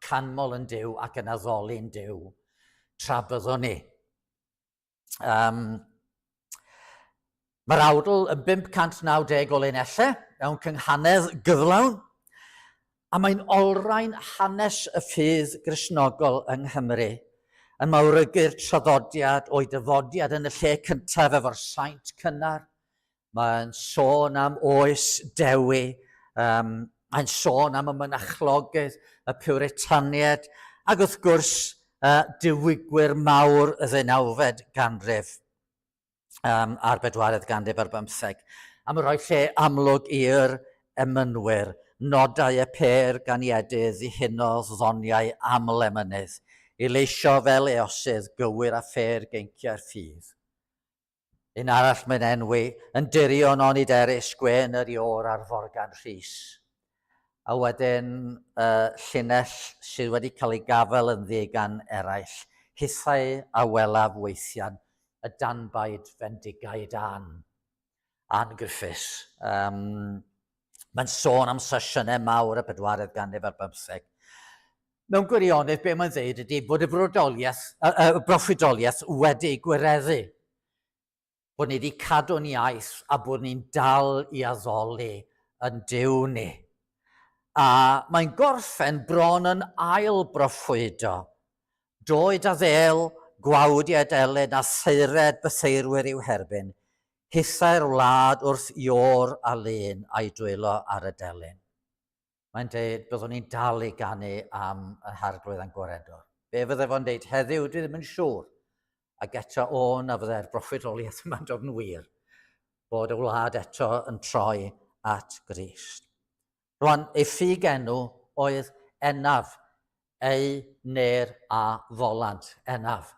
canmol yn Duw ac yn addoli'n Duw tra byddwn ni. Mae'r awdl yn 590 o linellau mewn cynghanedd gyflawn, a mae'n olrhain hanes y ffydd Gristnogol yng Nghymru yn mawrygu'r traddodiad o'i dyfodiad yn y lle cyntaf efo'r saint cynnar. Mae'n sôn am oes dewi, mae'n sôn am y mynachlogydd, y Puritaniaid, ac wrth gwrs diwygwyr mawr y 19fed ganrif a'r 4edd ganrif ar 15. Am roi lle amlwg i'r emynwyr, nodau y per ganiadydd i hunodd ddoniau am lemynydd, i leisio fel eosydd gywir a pher geinciau'r ffydd. Un arall mae'n enwi yn dirion oniderus gwen yr ior ar forgan Rhys. A wedyn llinell sydd wedi cael ei gafel yn ddigan eraill, hithau a welaf weithian, y danbaid fendigaid Ann Griffiths. Mae'n sôn am sesiynau mawr y 4edd ganrif ar 15. Mewn gwirionedd, be mae'n dweud ydy bod y broffwydoliaeth wedi gwireddu. Bod ni wedi cadw'n iaith a bod ni'n dal i addoli yn Duw ni. A mae'n gorffen bron yn ail broffwydo. Doed a ddel, gwawdiad elyn a theired bytheirwyr i'w herbyn, hithau'r wlad wrth ior a lun a'i dwylo ar y delyn. Mae'n dweud byddwn ni'n dal i ganu am y harglwydd agoredwr. Be fydde fo'n dweud heddiw, dwi ddim yn siŵr. Ac eto na fydde'r broffwydoliaeth yma'n dod yn wir, bod y wlad eto yn troi at Grist. Rwan, ei ffug enw oedd Ennaf, ei ner a folant, Ennaf.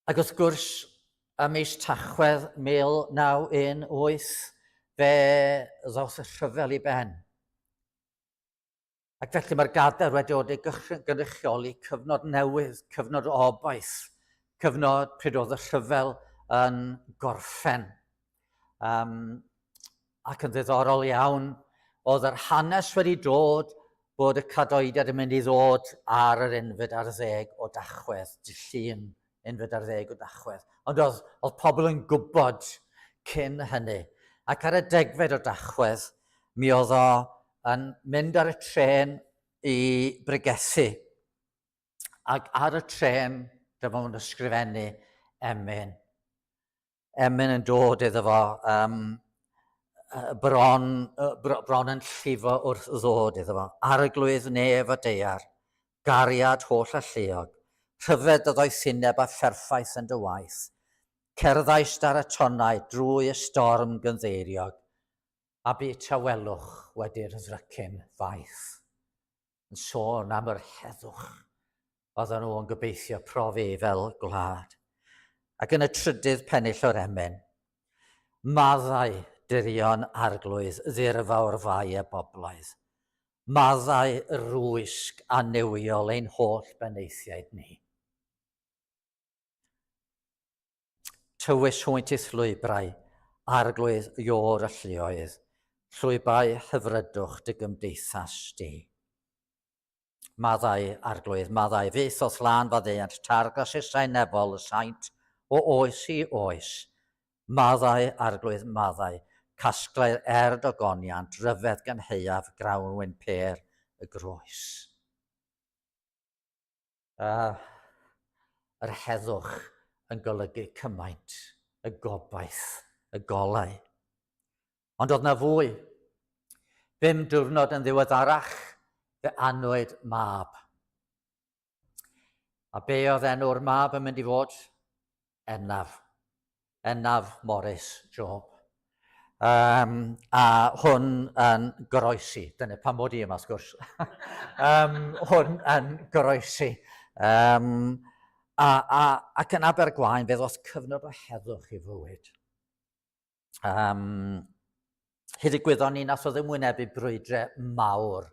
Ac wrth gwrs, y mis Tachwedd 1918, fe ddoth y rhyfel i ben. Ac felly mae'r Gadair wedi dod i gynrychioli cyfnod newydd, cyfnod o obaith, cyfnod pryd oedd y rhyfel yn gorffen. Ac yn ddiddorol iawn, oedd yr hanes wedi dod bod y cadoediad yn mynd i ddod ar yr 11 o Dachwedd, dydd Llun 11 o Dachwedd. Ond oedd pobl yn gwybod cyn hynny. Ac ar y 10 o Dachwedd, mi oedd o yn mynd ar y tren i Bregethu. Ac ar y tren, dyma fo'n ysgrifennu emyn. Emyn yn dod iddo fo, bron yn llifo wrth ddod iddo fo. Arglwydd nef a deiar, gariad holl a lleog, rhyfedd oedd o'i thineb a pherffaith yn dy waith. Cerddais dar y tonnau drwy y storm gynddeiriog, a bu tawelwch wedi'r ddrycyn faith. Yn sôn am yr heddwch oedden nhw yn gobeithio profi fel gwlad. Ac yn y trydydd pennill o'r emyn, maddau dirion arglwydd ddirfawr fai a boblaidd. Maddau rwysg a newiol ein holl beneithiaid ni. Tywys hwynt i llwybrau, arglwydd ior a llioedd, llwybau hyfrydwch dy gymdeithas di. Maddau arglwydd, maddau fydd o thlan faddeuant, targas y sainebol y saint, o oes i oes. Maddau arglwydd, maddau, casglau'r erdogoniant, ryfedd gan heiaf, grawnwyn per y groes. Yr heddwch yn golygu cymaint, y gobaith, y golau. Ond oedd na fwy. 5 diwrnod yn ddiweddarach, fe anwyd mab. A be oedd enw'r mab yn mynd i fod? Ennaf. Ennaf Morris Job. A hwn yn goroesi. Dyna pan mod i yma, wrth gwrs. Hwn yn goroesi. Ac yn Abergwaun, fe ddoth cyfnod o heddwch i fywyd. Hyd y gwyddon ni nath o ddim wynebu brwydrau mawr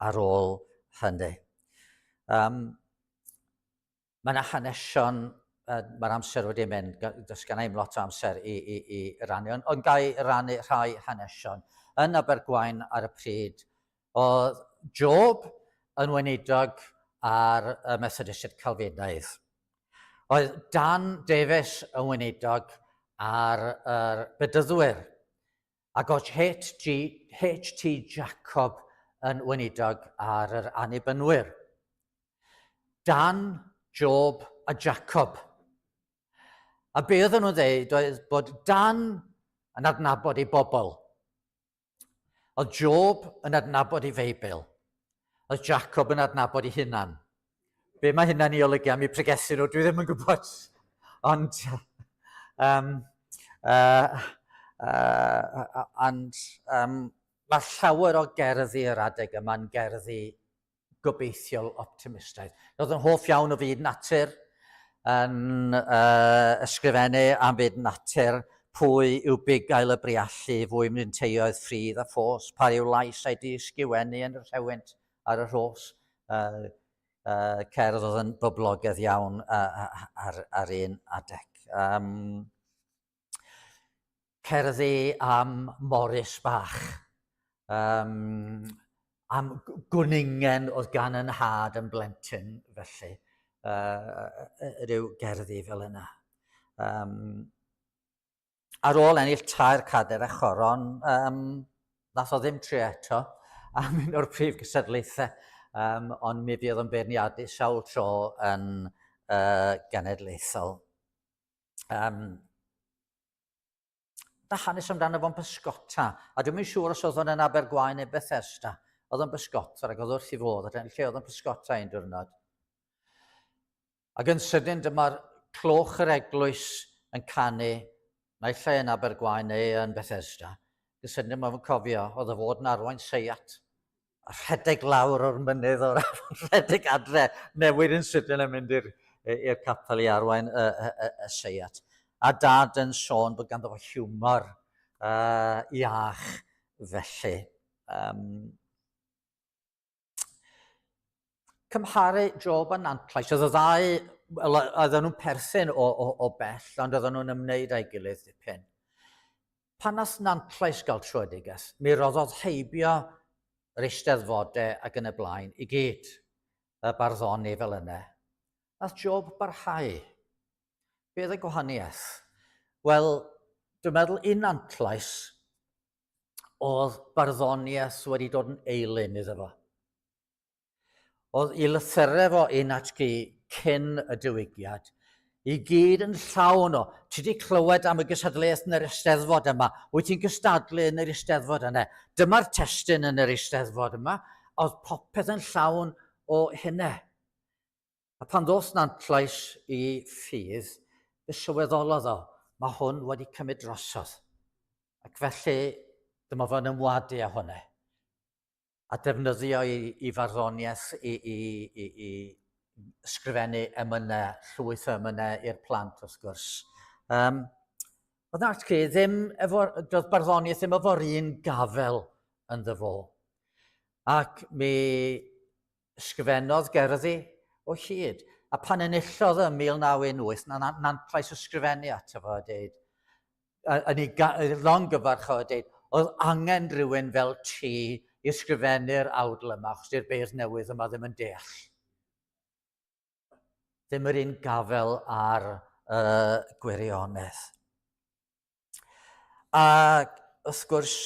ar ôl hynny. Mae yna hanesion, mae'r amser wedi mynd, does gen i lot o amser i rannu, ond gai rannu rhai hanesion. Yn Abergwaun ar y pryd, Oedd Job yn weinidog ar y Methodistaidd Calfinaidd. Oedd Dan Davies yn weinidog ar yr Bedyddwyr. Ac oedd H.T. Jacob yn weinidog ar yr Annibynwyr. Dan, Job a Jacob. A be oedden nhw'n dweud oedd bod Dan yn adnabod ei bobl. Oedd Job yn adnabod ei Feibl. Oedd Jacob yn adnabod ei hunan. Be mae hynna'n ei olygu am ei pregethu nhw, dwi ddim yn gwybod. Ond mae llawer o gerddi yr adeg yma'n gerddi gobeithiol optimistaidd. Roedd yn hoff iawn o fyd natur yn ysgrifennu am fyd natur, pwy yw bugail y briallu, fwy mynd teioedd ffridd a ffos, pa yw lais a'i disgywenu yn y rhewynt ar y rhos. Cerdd oedd yn boblogaidd iawn ar un adeg. Cerddi am Morris bach, am gwningen oedd gan yn had yn blentyn felly, rhyw gerddi fel yna. Ar ôl ennill tair Cadair a choron, nath o ddim trio eto am un o'r prif gysadlaethau, ond mi fydd o'n beirniadu sawl tro yn genedlaethol. Na hanes amdano fo'n bysgota, a dwi'n mynd siŵr os oedd o'n yn Abergwaun neu Bethesda, oedd o'n bysgota ac oedd wrth i fodd, ac lle oedd o'n bysgota un diwrnod. Ac yn sydyn dyma'r cloch yr eglwys yn canu, naill lle yn Abergwaun neu yn Bethesda. Yn sydyn mae'n cofio, oedd y fod yn arwain seiat. A rhedeg lawr o'r mynydd o'r rhedeg adre, newid yn sydyn yn mynd i'r capel i arwain y seiat. A dad yn sôn bod ganddo fo hiwmor iach felly. Cymharu Job a Nantlais, oedd y ddau, oedden nhw'n perthyn o bell, ond oedden nhw'n ymwneud â'i gilydd dipyn. Pan nath Nantlais gael trwydigaeth, mi roddodd heibio yr eisteddfodau ac yn y blaen i gyd y barddoni fel yna. Nath Job barhau. Be oedd y gwahaniaeth? Wel, dwi'n meddwl un Nantlais oedd barddoniaeth wedi dod yn eilyn iddo fo. Oedd i lythyrau fo un at cyn y diwygiad, i gyd yn llawn o. Ti wedi clywed am y gysadleuaeth yn yr eisteddfod yma, wyt ti'n gystadlu yn yr eisteddfod yna. Dyma'r testyn yn yr eisteddfod yma, oedd popeth yn llawn o hynna. A pan ddoth Nantlais i ffydd, fe sylweddolodd o, mae hwn wedi cymryd drosodd. Ac felly, dyma fo'n ymwadu â hwnna. A defnyddio i farddoniaeth i ysgrifennu emynau, llwyth o emynau i'r plant wrth gwrs. Oedd Nartci doedd barddoniaeth ddim efo'r un gafel ynddo fo. Ac mi ysgrifennodd gerddi o hyd. A pan enillodd yn 1918, na Nantlais ysgrifennu ato fo a dweud, yn ei longyfarch o dweud, oedd angen rhywun fel ti i ysgrifennu'r awdl yma, achos di'r beirdd newydd yma ddim yn deall. Ddim yr un gafel ar gwirionedd. A wrth gwrs,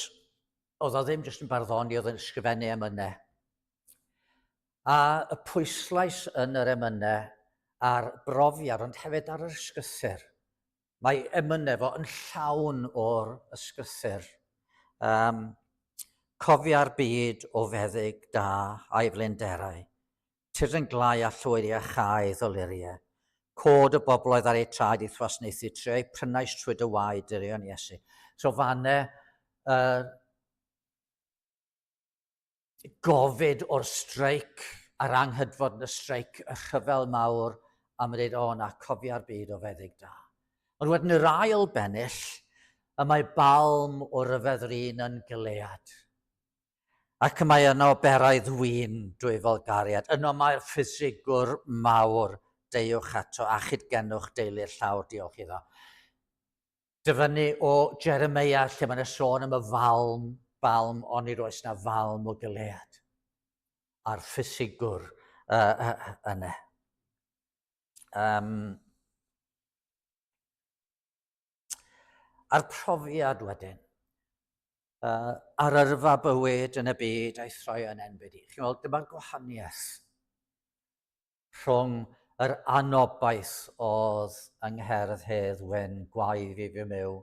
oedd o ddim jyst yn barddoni, oedd yn ysgrifennu emynau. A y pwyslais yn yr emynau a'r brofiad, ond hefyd ar yr ysgrythyr. Mae emynau fo yn llawn o'r ysgrythyr. Cofia'r byd o feddyg da a'i flinderau. Tyr yn glai a llwyr i a chaidd o liriau. Cod y bobloedd ar ei traed i thwasnaethu treu prynais trwy dy waed dirion Iesu. So fanne gofid o'r streic, a'r anghydfod yn y streic, y rhyfel mawr, am dweud, o na, cofia'r byd o feddyg da. Ond wedyn yr ail bennill, y mae balm o ryfedd un yn Gilead. Ac mae yno beraidd wyn drwy Folgariad. Yno mae'r ffysigwr mawr, deiwch ato, achyd genwch deulu'r llawr, diolch iddo. Dyfynnu o Jeremia, lle mae'n sôn am y falm balm, ond nid oes na falm o Gilead. A'r ffisigwr yna. A'r profiad wedyn, ar yrfa bywyd yn y byd a'i throi yn enbyd i. Chi'n meddwl, dyma'r gwahaniaeth rhwng yr anobaith oedd yng Ngherdd Hedd Wyn, gwaedd i fy myw,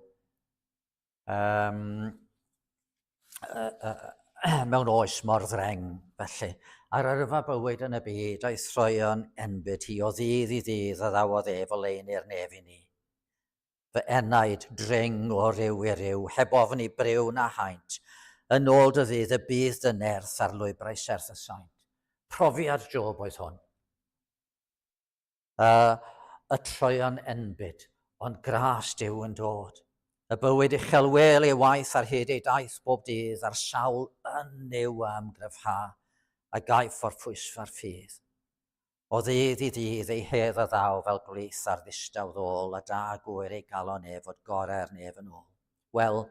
mewn oes mor ddreng, felly. Ar yrfa bywyd yn y byd a'i throi yn enbyd hi, o ddydd i ddydd a ddawodd fel ein i'r nef i ni. Fy enaid dring o ryw i ryw, heb ofn i briw na haint, yn ôl dy ddydd y bydd dy nerth ar lwybrau serth y saint. Profiad Job oedd hwn. Y troion enbyd, ond gras Duw yn dod. Y bywyd uchelwyl ei waith ar hyd ei daith bob dydd, a'r sawl yn new am gryfha, a gaif o'r pwysfa'r ffydd. O ddydd i ddydd ei hedd a ddaw fel glith ar ddistaw ddôl, a da gwyr ei galon ef fod gorau'r nef yn ôl. Wel,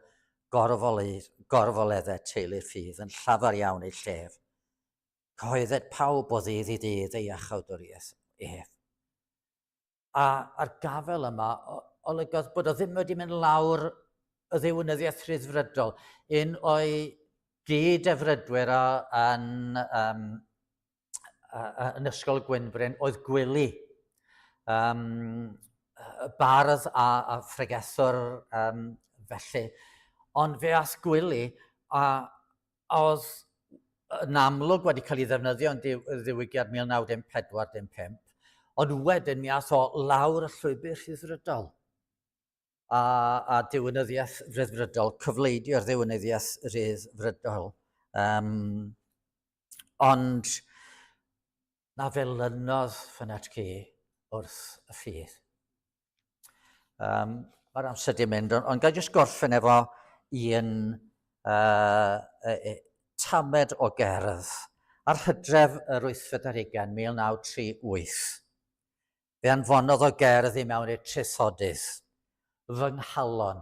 gorfoleddau teulu'r ffydd yn llafer iawn ei llef. Coedded pawb o ddydd i ddydd ei achawdwriaeth ef. A'r gafel yma, olygodd bod o ddim wedi mynd lawr y ddiwinyddiaeth rhyddfrydol. Un o'i gyd-efrydwyr yn ysgol Gwynbryn oedd gwili. Bardd a phregethwr felly. Ond fe ath gwili a oedd yn amlwg wedi cael ei ddefnyddio yn ddiwygiad 1954-55. Ond wedyn mi ath o lawr y llwybr rhyddfrydol. A diwinyddiaeth rhyddfrydol, cyfleidio'r ddiwinyddiaeth rhyddfrydol. Ond na felynodd ffynat ci wrth y ffydd. Mae'r amser di mynd, ond gael jyst gorffen efo un tamed o gerdd ar Hydref yr 8/20, 1938. Fe anfonodd o gerdd i mewn i'r trythodydd, fy nghalon,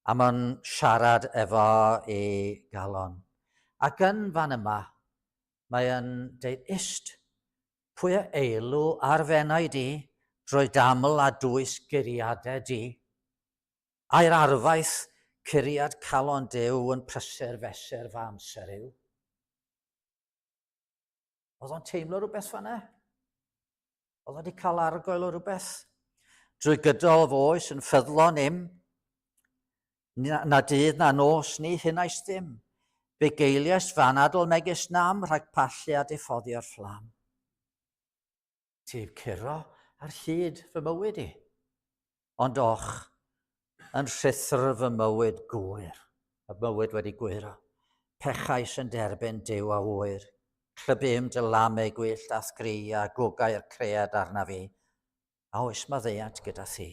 a mae'n siarad efo ei galon. Ac yn fan yma, mae yn deud, ist, pwy a eilw ar fennau di, drwy daml a dwys guriadau di. A'r arfaith curiad calon Duw yn prysur fesur fy amser yw. Oedd o'n teimlo rhywbeth fanna? Oedd wedi cael argoel o rhywbeth? Drwy gydol fy oes yn ffyddlon im, na dydd na nos ni hynais ddim. Fe geiliast fan adol megis nam rhag palliad effoddio'r fflam. Ti'n curo ar hyd fy mywyd i, ond och, yn rhythr fy mywyd gwyr, y mywyd wedi gwyro, pechais yn derbyn Duw a wyr, clybym dy lamau gwyllt a sgri a gwgau'r cread arna fi, a oes maddeuant gyda thi.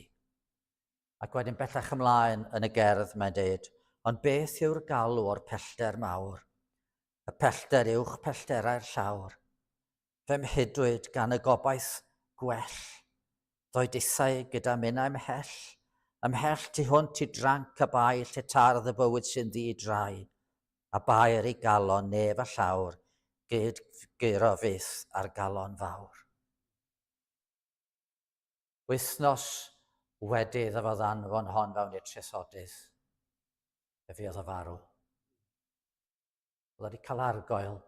Ac wedyn bellach ymlaen yn y gerdd mae'n deud, ond beth yw'r galw o'r pellter mawr? Y pellter uwch pellterau'r llawr. Fe mhidwyd gan y gobaith gwell, ddoedithau gyda minnau ymhell tu hwnt I dranc a bail lle tardd y bywyd sy'n ddi-drai, a bair I galon nef a llawr, gyd gyro fydd ar galon fawr. Wythnos wedi ddafodd anfon hon fewn i'r trythodydd, fe fuodd o farw. Oedd wedi cael argoel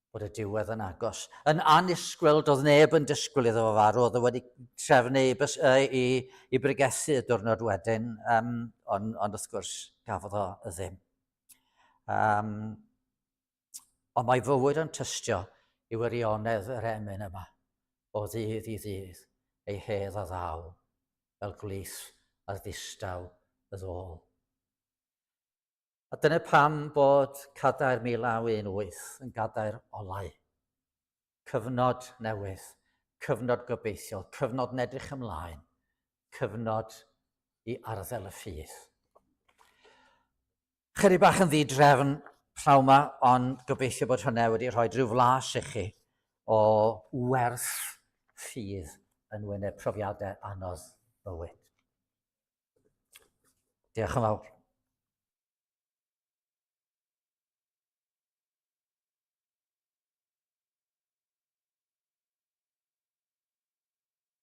bod y diwedd yn agos. Yn annisgwyl, doedd neb yn disgwyl iddo fo farw, oedd wedi trefnu I bregethu y diwrnod wedyn, ond wrth gwrs gafodd o ddim. Ond mae fywyd yn tystio I wirionedd yr emyn yma, o ddydd I ddydd, ei hedd a ddaw, fel glith a ddistaw y ddôl. A dyna pam bod Gadair 1918 yn Gadair Olau. Cyfnod newydd, cyfnod gobeithiol, cyfnod nedrych ymlaen, cyfnod I arddel y ffydd. Chydig bach yn ddidrefn pnawn yma, ond gobeithio bod hwnna wedi rhoi rhyw flas I chi o werth ffydd yn wyneb profiadau anodd bywyd. Diolch yn fawr.